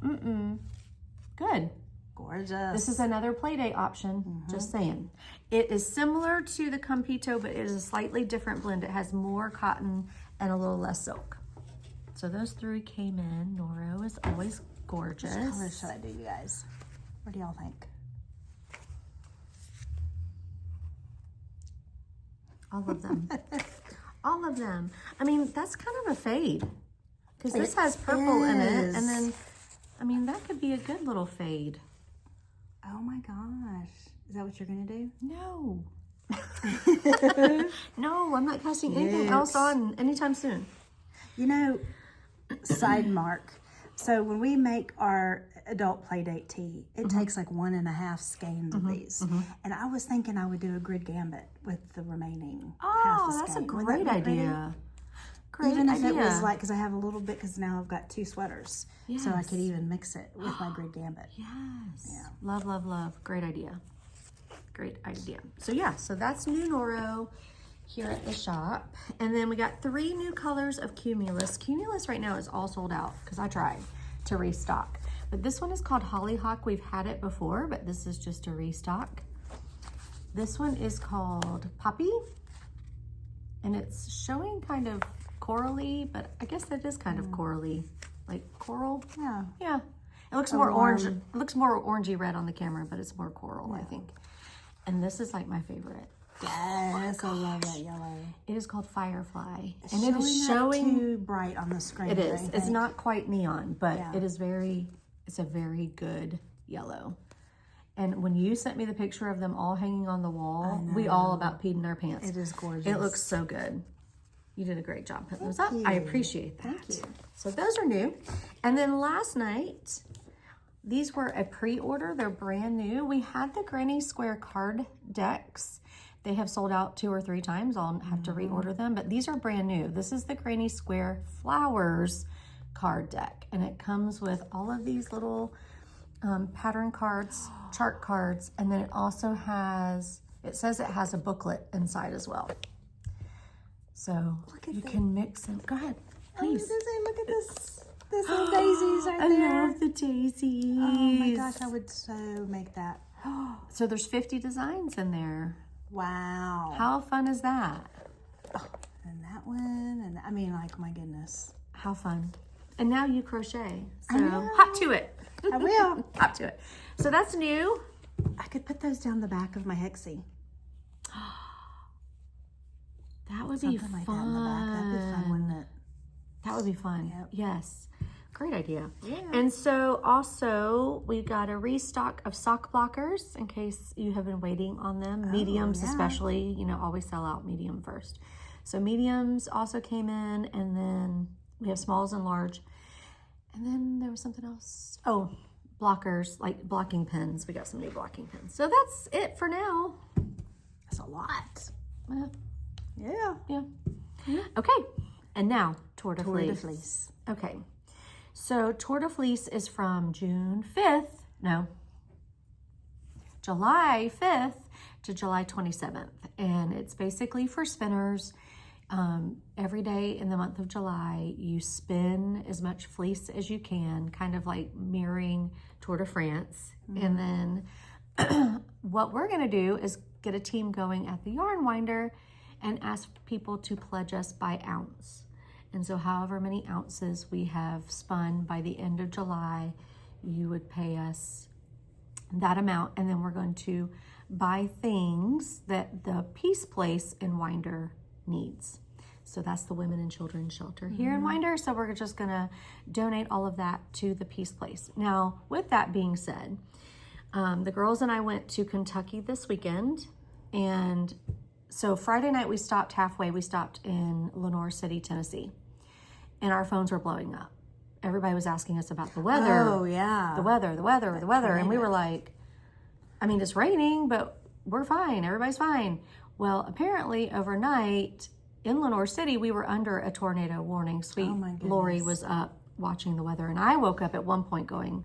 Good. Gorgeous. This is another Playdate option, just saying. It is similar to the Compito, but it is a slightly different blend. It has more cotton and a little less silk. So those 3 came in. Noro is always gorgeous. Which color should I do, you guys? What do y'all think? All of them. All of them. I mean, that's kind of a fade. Because this has purple in it. And then, I mean, that could be a good little fade. Oh my gosh. Is that what you're going to do? No. No, I'm not casting anything else on anytime soon. You know, side mark. So when we make our adult Playdate tee, it takes like 1.5 skeins of these. And I was thinking I would do a grid gambit with the remaining half a That's a skein. Would great that be pretty? idea. Great Even if idea. it was like, because I have a little bit, because now I've got 2 sweaters. So I could even mix it with my grid gambit. Yes. Yeah. Love, love, love. Great idea. Great idea. So yeah, so that's new Noro here at the shop. And then we got 3 new colors of Cumulus. Cumulus right now is all sold out because I tried to restock. But this one is called Hollyhock. We've had it before, but this is just a restock. This one is called Poppy. And it's showing kind of corally, but I guess that is kind of corally. Like coral. Yeah. Yeah. It looks more orange. It looks more orangey red on the camera, but it's more coral, I think. And this is like my favorite. Yes, I love that yellow. It is called Firefly. It's And it is showing too bright on the screen. it is. I It's think. not quite neon, but Yeah. it is it's a very good yellow. And when you sent me the picture of them all hanging on the wall, we all about peed in our pants. It is gorgeous. It looks so good. You did a great job putting those up. I appreciate that. Thank you. So those are new. And then last night, these were a pre-order. They're brand new. We had the Granny Square card decks. They have sold out 2 or 3 times. I'll have to reorder them, but these are brand new. This is the Granny Square Flowers card deck, and it comes with all of these little pattern cards, chart cards, and then it also has, it says it has a booklet inside as well. So you can mix them. Go ahead, please. Look at this. This little daisies right I there. love the daisies. Oh my gosh, I would so make that. So there's 50 designs in there. Wow. How fun is that? And that one, and I mean, like, my goodness. How fun. And now you crochet. So know. hop to it. I will. Hop to it. So that's new. I could put those down the back of my hexie. That would be Something like fun. that in the back. That'd be fun, wouldn't it? That would be fun. Yep. Yes. Great idea. Yeah. And so also we got a restock of sock blockers in case you have been waiting on them. Mediums yeah. especially, you know, always sell out medium first. So mediums also came in, and then we have smalls and large. And then there was something else. Oh, blockers, like blocking pins. We got some new blocking pins. So that's it for now. That's a lot. Yeah. Yeah. Okay. And now, Tour de Tour de Fleece. Fleece. Okay. So Tour de Fleece is from June 5th. No, July 5th to July 27th. And it's basically for spinners. Every day in the month of July, you spin as much fleece as you can, kind of like mirroring Tour de France. And then what we're going to do is get a team going at the yarn winder and ask people to pledge us by ounce. And so however many ounces we have spun by the end of July, you would pay us that amount. And then we're going to buy things that the Peace Place in Winder needs. So that's the Women and Children's Shelter here in Winder. So we're just going to donate all of that to the Peace Place. Now, with that being said, the girls and I went to Kentucky this weekend. And so Friday night we stopped halfway. We stopped in Lenore City, Tennessee. And our phones were blowing up. Everybody was asking us about the weather. Oh, yeah. The weather. And we were like, I mean, it's raining, but we're fine. Everybody's fine. Well, apparently overnight in Lenore City, we were under a tornado warning. Sweet Lori was up watching the weather. And I woke up at one point going,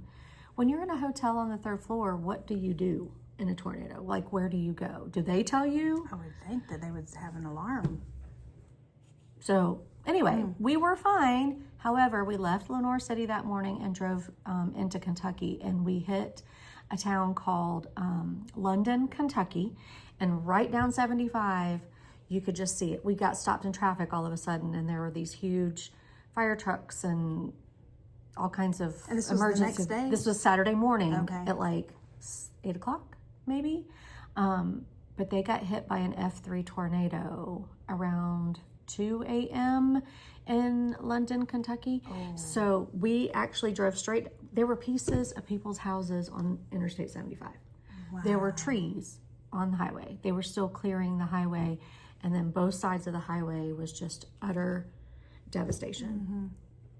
when you're in a hotel on the 3rd floor, what do you do in a tornado? Like, where do you go? Do they tell you? I would think that they would have an alarm. So anyway, we were fine. However, we left Lenore City that morning and drove into Kentucky, and we hit a town called London, Kentucky. And right down 75, you could just see it. We got stopped in traffic all of a sudden, and there were these huge fire trucks and all kinds of And this was the next day? This was Saturday morning Okay. at like 8 o'clock, maybe. But they got hit by an F3 tornado around 2 a.m. in London, Kentucky. So we actually drove straight. There were pieces of people's houses on Interstate 75. Wow. There were trees on the highway. They were still clearing the highway. And then both sides of the highway was just utter devastation.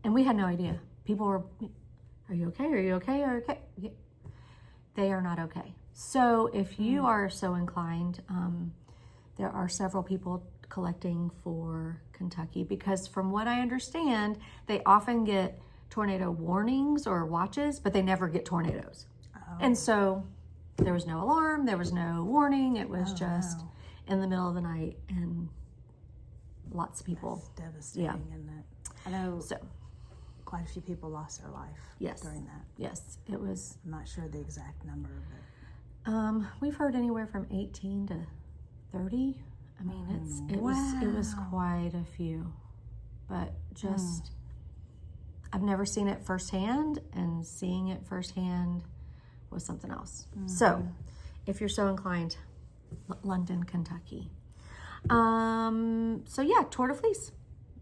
And we had no idea. People were, are you okay? Are you okay? Are you okay? Yeah. They are not okay. So if you are so inclined, there are several people collecting for Kentucky, because from what I understand, they often get tornado warnings or watches, but they never get tornadoes. And so there was no alarm, there was no warning. It was just in the middle of the night, and lots of people. That's devastating, isn't it? I know quite a few people lost their life during that. Yes, it was. I'm not sure the exact number, but we've heard anywhere from 18 to 30. I mean, it was quite a few, but just I've never seen it firsthand, and seeing it firsthand was something else. So, if you're so inclined, London, Kentucky. So yeah, Tour de Fleece.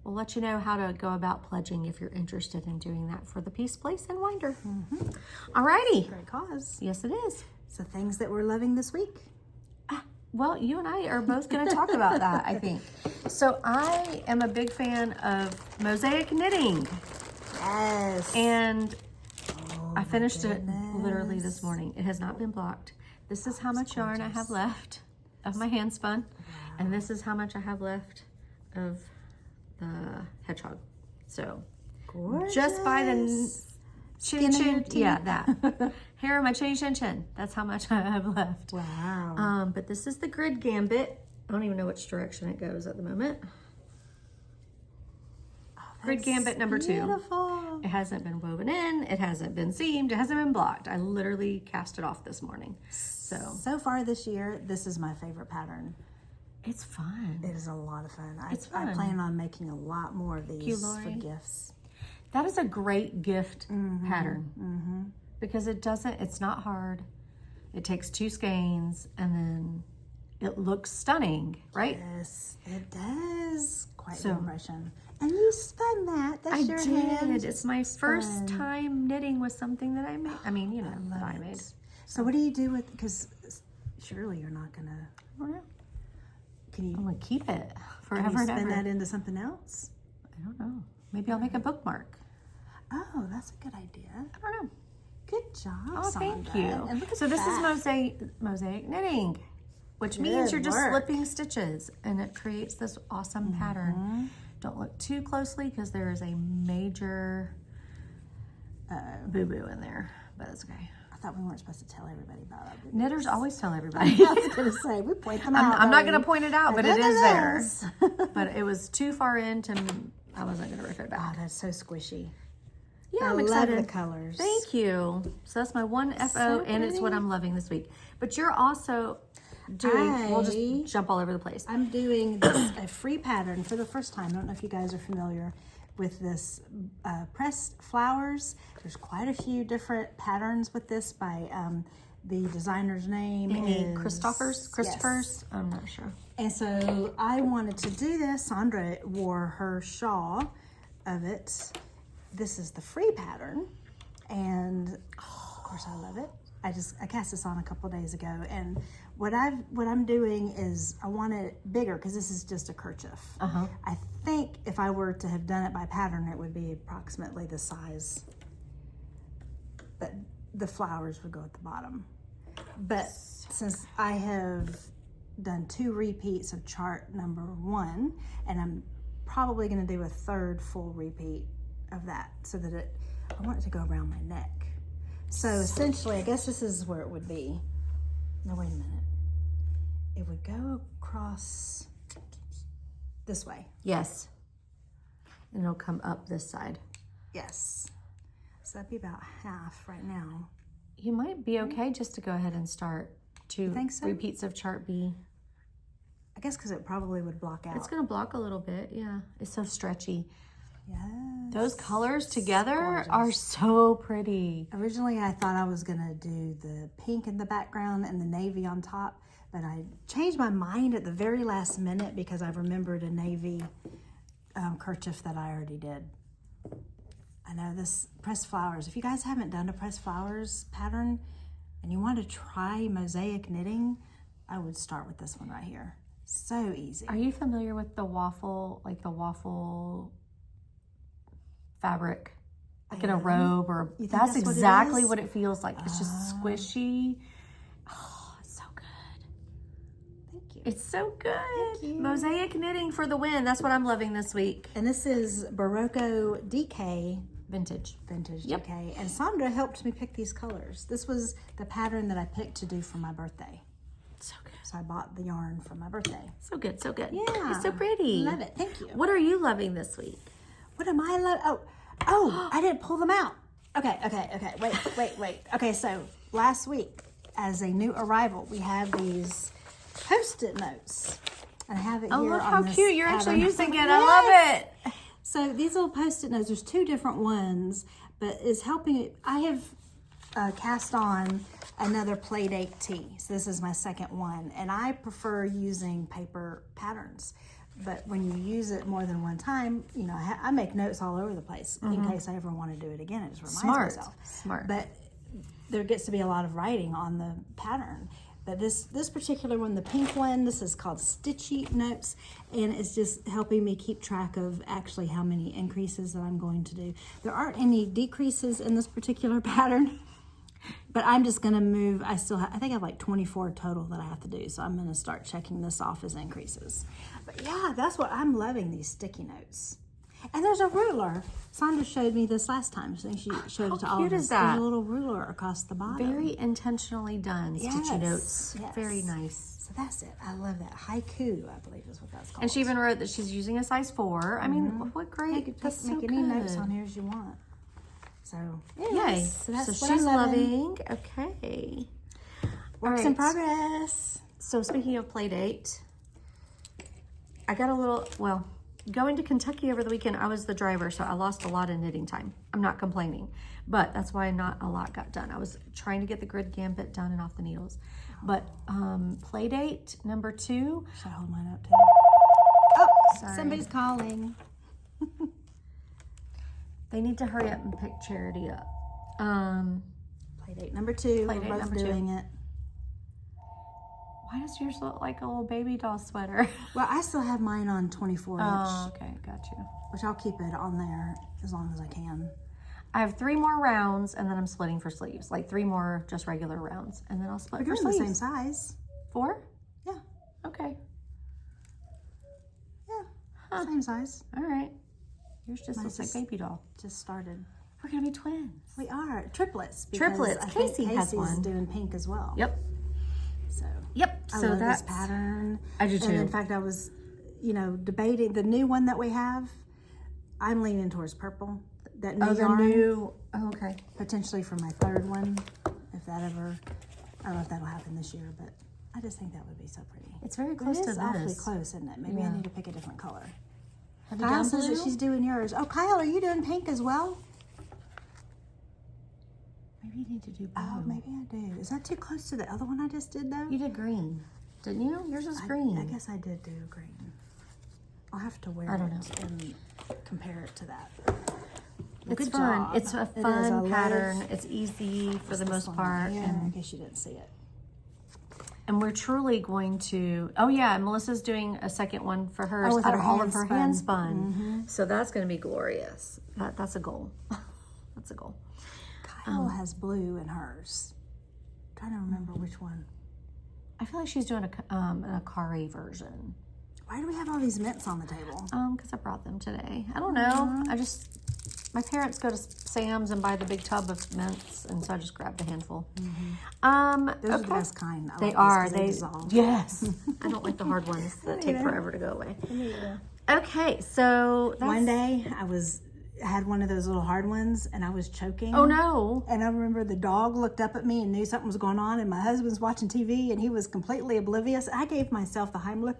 We'll let you know how to go about pledging if you're interested in doing that for the Peace Place in Winder. Alrighty. Great cause. Yes, it is. So things that we're loving this week. Well, you and I are both going to talk about that, I think. So I am a big fan of mosaic knitting. Yes. And I finished it literally this morning. It has not been blocked. This is how much yarn I have left of my hand spun. And this is how much I have left of the hedgehog. So just by the chin, that hair on my chin. That's how much I have left. Wow. But this is the grid gambit. I don't even know which direction it goes at the moment. Grid gambit number 2. Beautiful. It hasn't been woven in. It hasn't been seamed. It hasn't been blocked. I literally cast it off this morning. So far this year, this is my favorite pattern. It's fun. It is a lot of fun. It's fun. I plan on making a lot more of these for gifts. That is a great gift pattern because it's not hard. It takes 2 skeins and then it looks stunning, right? Yes, it does. Quite the impression. And you spun that. That's your hand. It's my first time knitting with something that I made. I mean, you know, that I made. So what do you do with, because surely you're not going to, I don't know. I'm going to keep it forever can you and spin ever. that into something else? I don't know. Maybe I'll make a bookmark. Oh, that's a good idea. I don't know. Good job, Oh, thank you. And look at so this that. is mosaic knitting, which means you're just slipping stitches, and it creates this awesome pattern. Don't look too closely because there is a major boo-boo in there, but it's okay. I thought we weren't supposed to tell everybody about our boobies. Knitters always tell everybody. I was going to say, we point them out. I'm not going to point it out, but it is there. Is. But it was too far in to, I wasn't going to rip it Oh, back. that's so squishy. Yeah, I I'm love excited. the colors. Thank you. So that's my one FO, So and it's what I'm loving this week. But you're also doing, we'll just jump all over the place. I'm doing this, a free pattern for the first time. I don't know if you guys are familiar with this pressed flowers. There's quite a few different patterns with this by the designer's name. Amy is Christopher's? Yes. I'm not sure. And so I wanted to do this. Sandra wore her shawl of it. This is the free pattern, and of course I love it. I cast this on a couple days ago, and what I'm doing is I want it bigger because this is just a kerchief. I think if I were to have done it by pattern, it would be approximately the size, but the flowers would go at the bottom. But since I have done 2 repeats of chart number 1, and I'm probably going to do a 3rd full repeat of that, so that I want it to go around my neck. So essentially, I guess this is where it would be. No, wait a minute. It would go across this way. Yes. And it'll come up this side. Yes. So that'd be about half right now. You might be okay just to go ahead and start 2 think so? repeats of chart B. I guess because it probably would block out. It's going to block a little bit, yeah. It's so stretchy. Yes. Those colors together Gorgeous. are so pretty. Originally, I thought I was going to do the pink in the background and the navy on top, but I changed my mind at the very last minute because I remembered a navy kerchief that I already did. I know this pressed flowers. If you guys haven't done a pressed flowers pattern and you want to try mosaic knitting, I would start with this one right here. So easy. Are you familiar with the waffle, like the waffle fabric, like in a robe, or You think that's that's what it exactly is? what it feels like. It's just squishy. Oh, it's so good. Thank you. It's so good. Thank you. Mosaic knitting for the win. That's what I'm loving this week. And this is Barocco DK Vintage. Vintage Yep. DK. And Sandra helped me pick these colors. This was the pattern that I picked to do for my birthday. So good. So I bought the yarn for my birthday. So good. So good. Yeah. It's so pretty. Love it. Thank you. What are you loving this week? What am I Oh, I didn't pull them out. Okay. Wait. Okay, so last week, as a new arrival, we have these Post-it notes. And I have it Oh, here look on how this cute. You're actually pattern. using it. I Yes. love it. So these little Post-it notes, there's 2 different ones, but it's helping. I have cast on another Playdate tee. So this is my second one. And I prefer using paper patterns. But when you use it more than one time, you know, I make notes all over the place in case I ever want to do it again. It just reminds myself. Smart. But there gets to be a lot of writing on the pattern. But this particular one, the pink one, this is called Stitchy Notes, and it's just helping me keep track of actually how many increases that I'm going to do. There aren't any decreases in this particular pattern, but I'm just going to move. I think I have like 24 total that I have to do, so I'm going to start checking this off as increases. But yeah, that's what I'm loving, these sticky notes. And there's a ruler. Sandra showed me this last time. So she showed it to all cute of us. is that? There's a little ruler across the bottom. Very intentionally done. Stitchy Yes, notes. yes. Very nice. So that's it. I love that. Haiku, I believe is what that's called. And she even wrote that she's using a size 4. I mean, what great. Make That's so any good. notes on here as you want. So, Yay. yes. So that's So what she's I'm loving. Okay. Works All in right. progress. So speaking of Playdate, I got a little, well, going to Kentucky over the weekend, I was the driver, so I lost a lot of knitting time. I'm not complaining, but that's why not a lot got done. I was trying to get the grid gambit done and off the needles. But Playdate number 2. Should I hold mine up too? Oh, Sorry. somebody's calling. They need to hurry up and pick Charity up. Playdate number 2. Playdate We're both number 2. doing it. Why does yours look like a little baby doll sweater? Well, I still have mine on 24 inch, Oh, okay, got you. which I'll keep it on there as long as I can. I have 3 more rounds, and then I'm splitting for sleeves. Like 3 more just regular rounds, and then I'll split We're for doing the sleeves. same size. 4? Yeah, Okay. yeah, same size. All right. Yours just Mine's looks like just- baby doll. Just started. We're going to be twins. We are. Triplets. Triplets. I think Casey has Casey's one. doing pink as well. Yep. So. Yep. I So love that's this pattern. I do too. And in fact, I was, debating the new one that we have. I'm leaning towards purple. That new yarn. Okay. Potentially for my third one, if that ever. I don't know if that'll happen this year, but I just think that would be so pretty. It's very close to this. It's awfully close, isn't it? Maybe I need to pick a different color. Have you Kyle done says that blue? she's doing yours. Oh, Kyle, are you doing pink as well? Maybe you need to do blue. Oh, maybe I do. Is that too close to the other one I just did, though? You did green, didn't you? Yours was green. I guess I did do green. I'll have to wear it and compare it to that. It's Good fun. job. It's a It is. fun I love pattern. It's easy for the this most one part. right here. And I guess you didn't see it. And we're truly going to, oh yeah, Melissa's doing a second one for hers with out her of all of her hand hand-spun. spun. So that's going to be glorious. That's a goal. That's a goal. Kyle has blue in hers. I'm trying to remember which one. I feel like she's doing an Akari version. Why do we have all these mints on the table? Because I brought them today. I don't know. My parents go to Sam's and buy the big tub of mints, and so I just grabbed a handful. Those are the best kind. I They like these are. 'cause they dissolve. Yes. I don't like the hard ones that take forever to go away. Okay, so that's... One day I had one of those little hard ones and I was choking. Oh no. And I remember the dog looked up at me and knew something was going on, and my husband's watching TV and he was completely oblivious. I gave myself the Heimlich.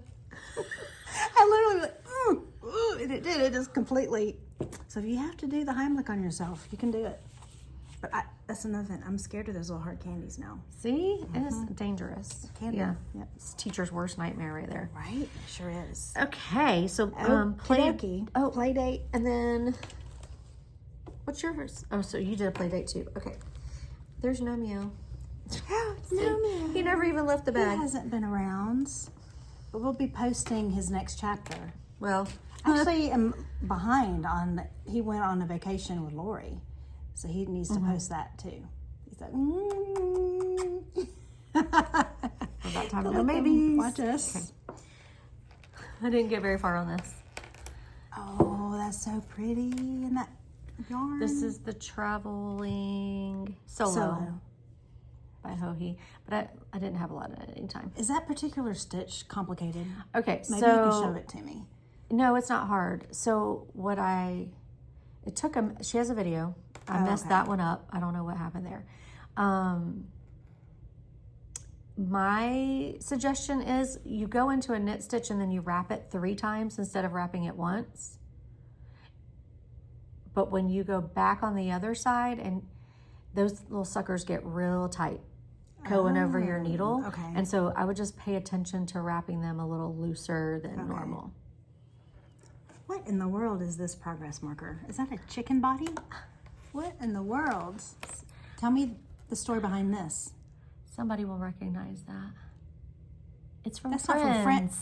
I literally went, and it did. It just completely. So if you have to do the Heimlich on yourself, you can do it. But that's another thing. I'm scared of those little hard candies now. See? It is dangerous. Can be. Yeah. Yep. It's teacher's worst nightmare right there. Right? It sure is. Okay, so play date, and then what's yours? Oh, so you did a play date too. Okay. There's Nomeo. Nomeo. He never even left the He bag. hasn't been around. But we'll be posting his next chapter. Well, Actually, I'm behind on. He went on a vacation with Lori, so he needs to post that too. He's like, about time to go babies. Watch us. Okay. I didn't get very far on this. Oh, that's so pretty, and that yarn. This is the Traveling Solo by Hohi, but I didn't have a lot of editing time. Is that particular stitch complicated? Okay, Maybe so you can show it to me. no, it's not hard. So it took she has a video. I messed that one up. I don't know what happened there. My suggestion is you go into a knit stitch and then you wrap it 3 times instead of wrapping it once. But when you go back on the other side, and those little suckers get real tight going over your needle. Okay. And so I would just pay attention to wrapping them a little looser than normal. What in the world is this progress marker? Is that a chicken body? What in the world? Tell me the story behind this. Somebody will recognize that. It's from That's Friends. not from Friends.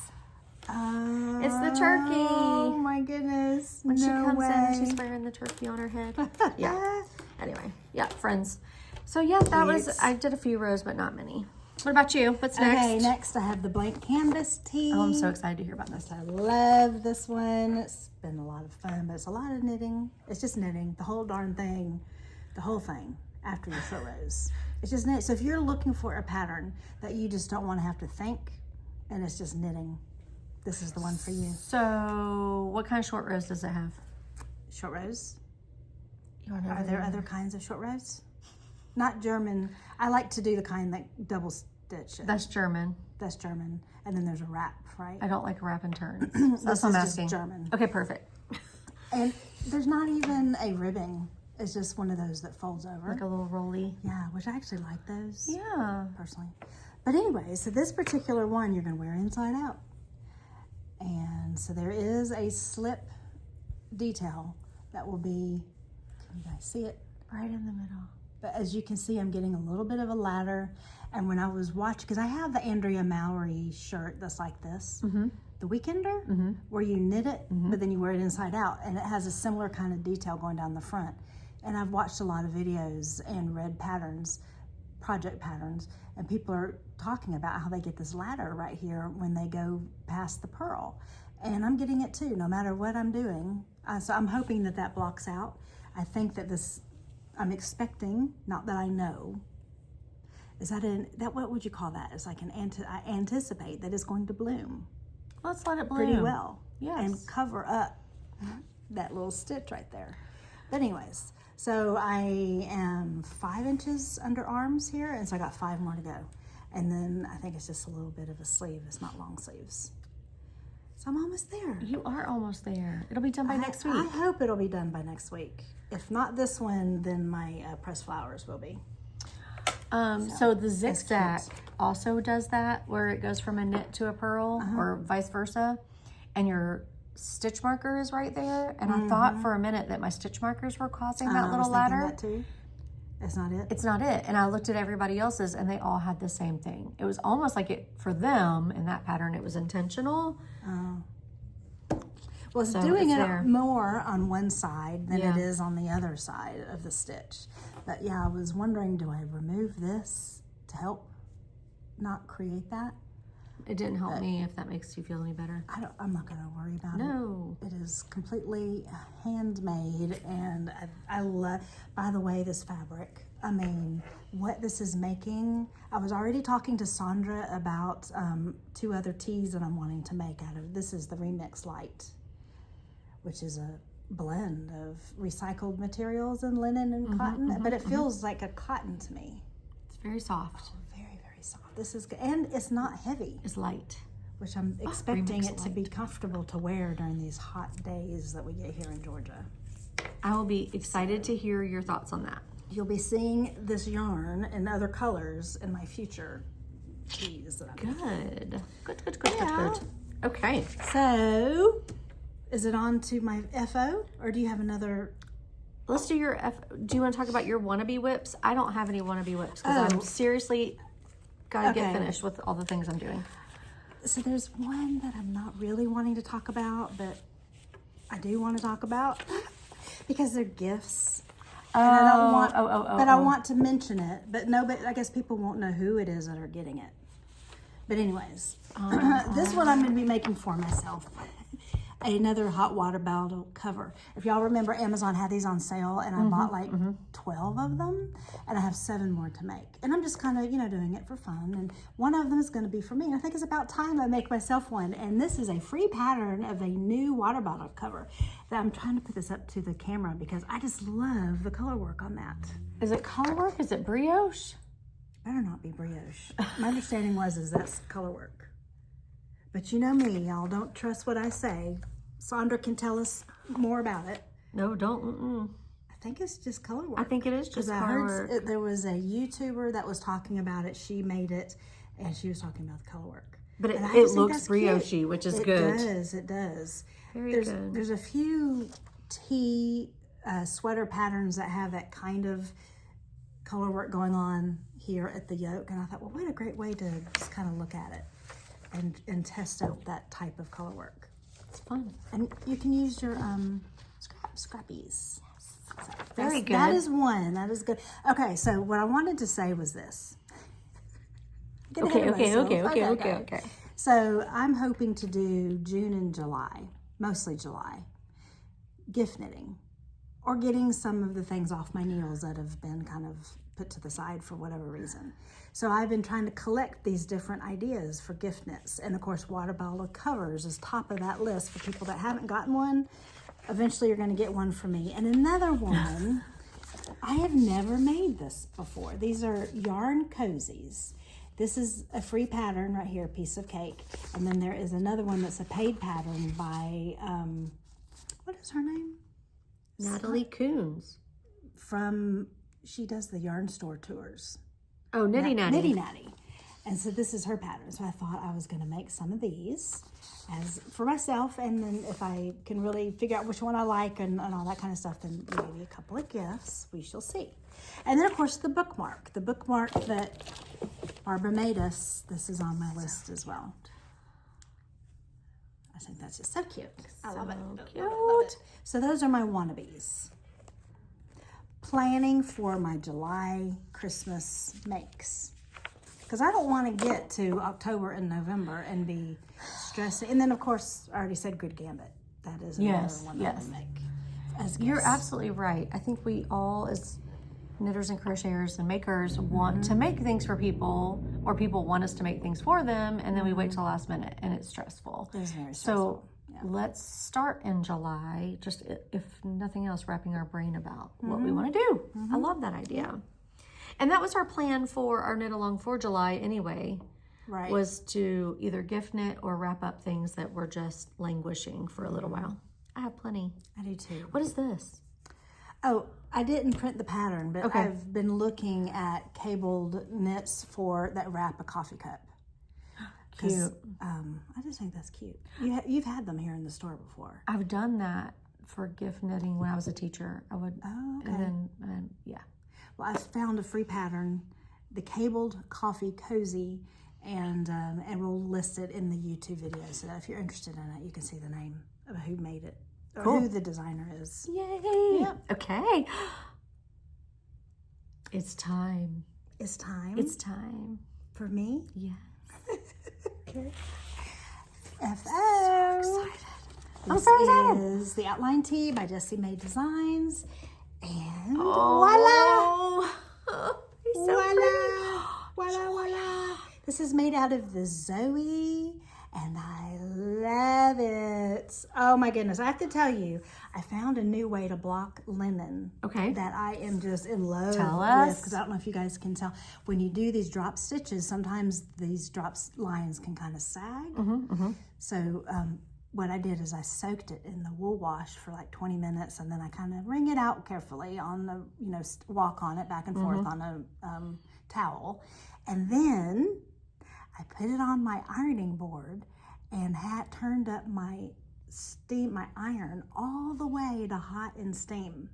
It's the turkey. Oh my goodness. When she comes way. in, she's wearing the turkey on her head. Yeah. Anyway, yeah, Friends. So yeah, that was, I did a few rows, but not many. What about you? What's next? Okay, next I have the blank canvas tee. Oh, I'm so excited to hear about this. I love this one. It's been a lot of fun, but it's a lot of knitting. It's just knitting, the whole darn thing, the whole thing after your short rows. It's just knit. So if you're looking for a pattern that you just don't want to have to think, and it's just knitting, this is the one for you. So what kind of short rows does it have? Short rows? Are there other kinds of short rows? Not German. I like to do the kind that double stitch. That's German. That's German. And then there's a wrap, right? I don't like wrap and turn. This That's what I'm is asking. just German. Okay, perfect. And there's not even a ribbing. It's just one of those that folds over. Like a little rolly. Yeah, which I actually like those. Yeah. Personally. But anyway, so this particular one you're going to wear inside out. And so there is a slip detail that will be, can you guys see it? Right in the middle. But as you can see, I'm getting a little bit of a ladder. And when I was watching, because I have the Andrea Mowry shirt that's like this, the Weekender, where you knit it, but then you wear it inside out. And it has a similar kind of detail going down the front. And I've watched a lot of videos and read patterns, project patterns, and people are talking about how they get this ladder right here when they go past the purl. And I'm getting it too, no matter what I'm doing. So I'm hoping that that blocks out. I think that this I'm expecting, not that I know, what would you call that? It's like I anticipate that it's going to bloom. Let's let it bloom. Pretty well. Yes. And cover up that little stitch right there. But anyways, so I am 5 inches under arms here, and so I got 5 more to go. And then I think it's just a little bit of a sleeve. It's not long sleeves. So I'm almost there. You are almost there. It'll be done by next week. I hope it'll be done by next week. If not this one, then my pressed flowers will be. So the zigzag also does that, where it goes from a knit to a purl, or vice versa, and your stitch marker is right there. And I thought for a minute that my stitch markers were causing that little ladder. That too. It's not it. It's not it. And I looked at everybody else's, and they all had the same thing. It was almost like it for them in that pattern. It was intentional. Well, it's doing it more on one side than it is on the other side of the stitch. But yeah, I was wondering, do I remove this to help not create that? It didn't help me, if that makes you feel any better. I'm not going to worry about it. No. It is completely handmade, and I love, by the way, this fabric. I mean, what this is making. I was already talking to Sandra about 2 other tees that I'm wanting to make out of. This is the Remix Light, which is a blend of recycled materials and linen and cotton, but it feels like a cotton to me. It's very soft. Very, very soft. This is good, and it's not heavy. It's light. Which I'm expecting it to be comfortable to wear during these hot days that we get here in Georgia. I will be excited to hear your thoughts on that. You'll be seeing this yarn in other colors in my future tees that I'm Good. Good. Okay. So, is it on to my FO, or do you have another? Let's do your Do you want to talk about your wannabe whips? I don't have any wannabe whips because I'm seriously got to get finished with all the things I'm doing. So there's one that I'm not really wanting to talk about, but I do want to talk about because they're gifts. And I don't want, I want to mention it, but I guess people won't know who it is that are getting it. But anyways, this one I'm going to be making for myself. Another hot water bottle cover. If y'all remember, Amazon had these on sale, and I bought like 12 of them, and I have 7 more to make. And I'm just kind of, doing it for fun. And one of them is going to be for me. And I think it's about time I make myself one. And this is a free pattern of a new water bottle cover that I'm trying to put this up to the camera because I just love the color work on that. Is it color work? Is it brioche? Better not be brioche. My understanding is that's color work. But you know me, y'all don't trust what I say. Sandra can tell us more about it. No, don't. I think it's just color work. I think it is just color work. There was a YouTuber that was talking about it. She made it, and she was talking about the color work. But it looks brioche-y, which is good. It does. Very good. There's a few sweater patterns that have that kind of color work going on here at the yoke, and I thought, well, what a great way to just kind of look at it and test out that type of color work. It's fun. And you can use your scrappies. Yes. So very good. That is one. That is good. Okay, so what I wanted to say was this. Okay. So I'm hoping to do June and July, mostly July, gift knitting, or getting some of the things off my needles that have been kind of put to the side for whatever reason. So I've been trying to collect these different ideas for gift knits. And of course, water bottle covers is top of that list for people that haven't gotten one. Eventually you're going to get one from me. And another one, I have never made this before. These are yarn cozies. This is a free pattern right here, piece of cake. And then there is another one that's a paid pattern by, what is her name? Natalie Coons. She does the yarn store tours. Oh, Nitty Natty. Nitty Natty. And so this is her pattern. So I thought I was going to make some of these as for myself. And then if I can really figure out which one I like and all that kind of stuff, then maybe a couple of gifts. We shall see. And then, of course, the bookmark. The bookmark that Barbara made us. This is on my list as well. I think that's just so cute. I love it. Love it. So those are my wannabes. Planning for my July Christmas makes. Because I don't want to get to October and November and be stressing. And then, of course, I already said Good Gambit. That is another one that I make. You're absolutely right. I think we all, as knitters and crocheters and makers want to make things for people, or people want us to make things for them, and then we wait till the last minute, and it's stressful. It's very So stressful. Yeah. let's start in July, just if nothing else, wrapping our brain about what we want to do. I love that idea. And that was our plan for our knit along for July anyway, Right. was to either gift knit or wrap up things that were just languishing for a little while. I have plenty. I do too. What is this? Oh, I didn't print the pattern, but Okay. I've been looking at cabled knits that wrap a coffee cup. Cute. I just think that's cute. You've had them here in the store before. I've done that for gift knitting when I was a teacher. I would, Oh, okay. and then, yeah. Well, I found a free pattern, the cabled coffee cozy, and we'll list it in the YouTube video. So that if you're interested in it, you can see the name of who made it or Cool. who the designer is. Yay. Yep. Okay. It's time. It's time. It's time. for me. Yes. Okay. FO. Excited. I'm This so excited. is the Outline Tee by Jessie Mae Designs. And Oh. He's so voila! Voila, voila. This is made out of the Zoe, and I love it. Oh my goodness. I have to tell you, I found a new way to block linen. Okay. That I am just in love Tell with. us. Because I don't know if you guys can tell. When you do these drop stitches, sometimes these lines can kind of sag. So what I did is I soaked it in the wool wash for like 20 minutes, and then I kind of wring it out carefully on the, walk on it back and forth on a towel. And then I put it on my ironing board and had turned up my iron all the way to hot and steam.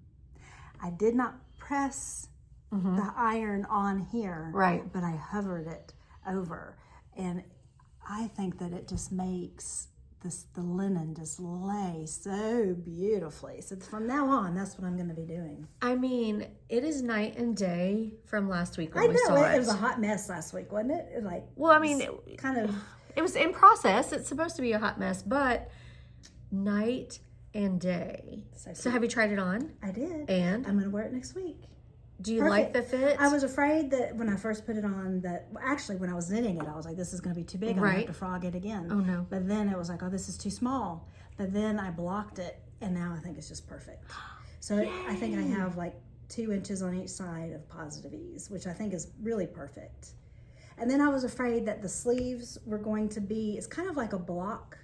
I did not press the iron on here, Right. but I hovered it over. And I think that it just makes the linen just lay so beautifully. So from now on, that's what I'm going to be doing. I mean, it is night and day from last week when I we know saw it it. was a hot mess last week, wasn't it? Well, I mean, Kind of. it was in process. It's supposed to be a hot mess, but night and day. So have you tried it on? I did. And? I'm going to wear it next week. Do you like the fit? I was afraid that when I first put it on actually when I was knitting it, I was like, this is going to be too big. I'm going to have to frog it again. Oh, no. But then it was like, oh, this is too small. But then I blocked it, and now I think it's just perfect. So I think I have like 2 inches on each side of positive ease, which I think is really perfect. And then I was afraid that the sleeves were going to be, it's kind of like a block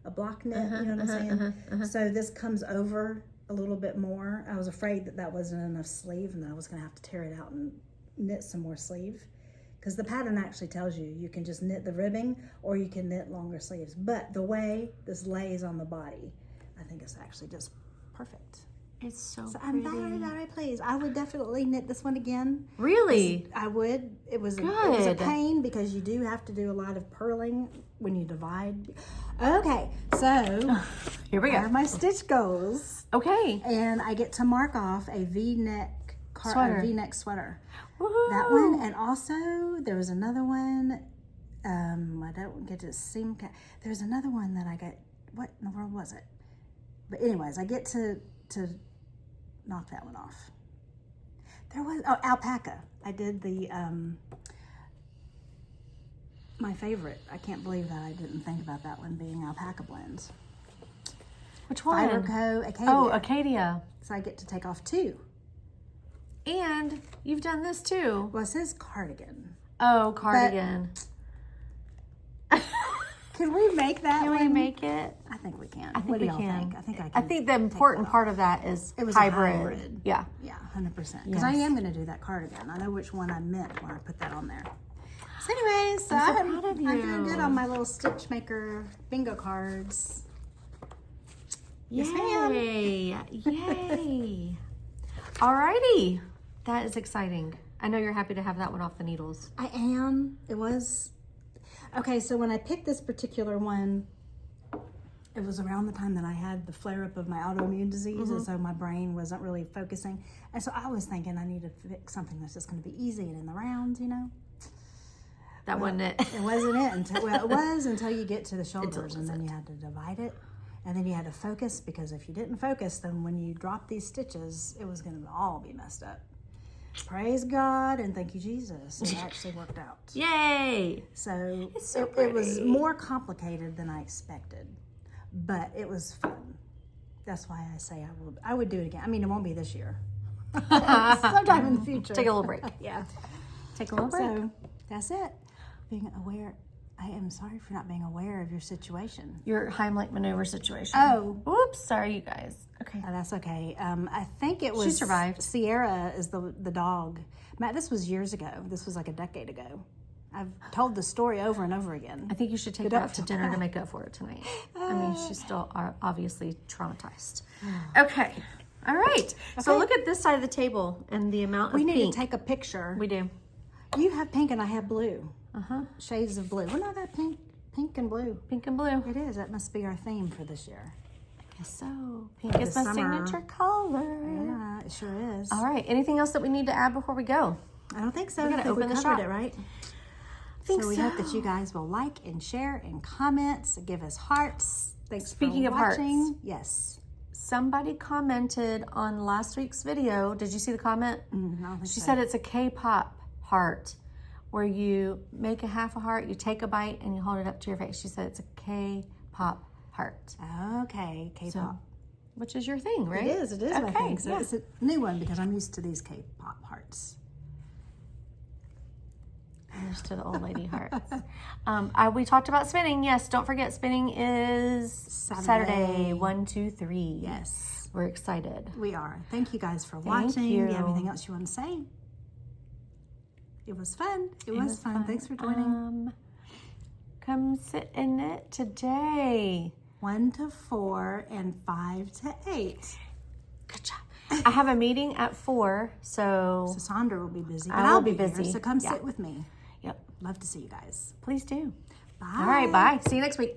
knit, you know what I'm saying? So this comes over a little bit more. I was afraid that wasn't enough sleeve and that I was going to have to tear it out and knit some more sleeve, because the pattern actually tells you can just knit the ribbing or you can knit longer sleeves. But the way this lays on the body, I think it's actually just perfect. It's so I'm pretty. very, very pleased. I would definitely knit this one again. Really? I would. It was a Good. pain because you do have to do a lot of purling when you divide. Okay, so Here we here are go. my stitch goals. Okay. And I get to mark off a V-neck sweater. Woohoo. That one, and also there was another one. I don't get to seam. There's another one that I got. What in the world was it? But anyways, I get to knock that one off. There was alpaca. I did the my favorite. I can't believe that I didn't think about that one being alpaca blends. Which one? Fiber Co. Acadia. Oh, Acadia. So I get to take off 2. And you've done this too. Well, it says cardigan. Oh, cardigan. Can we make that Can we one? make it? I think we can. I think What do we y'all can. think? I think I can. I think the important part of that is It was a hybrid. hybrid. Yeah. Yeah, 100%. Because I Yes. am going to do that cardigan. I know which one I meant when I put that on there. So anyways, I'm so proud of I'm doing you. good on my little Stitch Maker bingo cards. Yes, ma'am. Yay. Yay. Alrighty. That is exciting. I know you're happy to have that one off the needles. I am. It was... Okay, so when I picked this particular one, it was around the time that I had the flare-up of my autoimmune disease, and so my brain wasn't really focusing. And so I was thinking I need to pick something that's just going to be easy and in the rounds, That wasn't it. It wasn't it until, well, it was until you get to the shoulders, and then you had to divide it. And then you had to focus, because if you didn't focus, then when you drop these stitches, it was going to all be messed up. praise God and thank you, Jesus. It actually worked out. Yay! So, so it was more complicated than I expected, but it was fun. That's why I say I would do it again. I mean, it won't be this year. Sometime in the future. Take a little break. Yeah. Take a little break. So that's it. Being aware. I am sorry for not being aware of your situation. Your Heimlich maneuver situation. Oh. Oops. Sorry, you guys. Okay. That's okay. I think it was... She survived. Sierra is the dog. Matt, this was years ago. This was like a decade ago. I've told the story over and over again. I think you should take her out to dinner to make up for it tonight. I mean, she's still obviously traumatized. Okay. All right. So look at this side of the table and the amount of We pink. need to take a picture. We do. You have pink and I have blue. Uh-huh. Shades of blue. Well, no, that pink and blue. Pink and blue. It is. That must be our theme for this year. I guess so. Pink is my summer. signature color. Yeah, it sure is. All right. Anything else that we need to add before we go? I don't think so. We gotta I think open we the covered shop. it, right? Think so we so. hope that you guys will like and share and comment. Give us hearts. Thanks Speaking for of hearts. watching. Yes. Somebody commented on last week's video. Did you see the comment? I don't think She so. said it's a K-pop heart where you make a half a heart, you take a bite, and you hold it up to your face. She said it's a K-pop heart. Okay, K-pop. So, which is your thing, right? It is my Okay, thing. So yeah. it's a new one because I'm used to these K-pop hearts. Here's to the old lady hearts. We talked about spinning. Yes, don't forget spinning is Saturday 1, 2, 3. Yes. We're excited. We are. Thank you guys for Thank watching. you. Do you have anything else you want to say? It was fun. It was fun. Thanks for joining. Come sit in it today. 1 to 4 and 5 to 8. Good job. I have a meeting at 4, so Sandra will be busy. But I will I'll be here, busy. so come Yeah. sit with me. Yep. Love to see you guys. Please do. Bye. All right, bye. See you next week.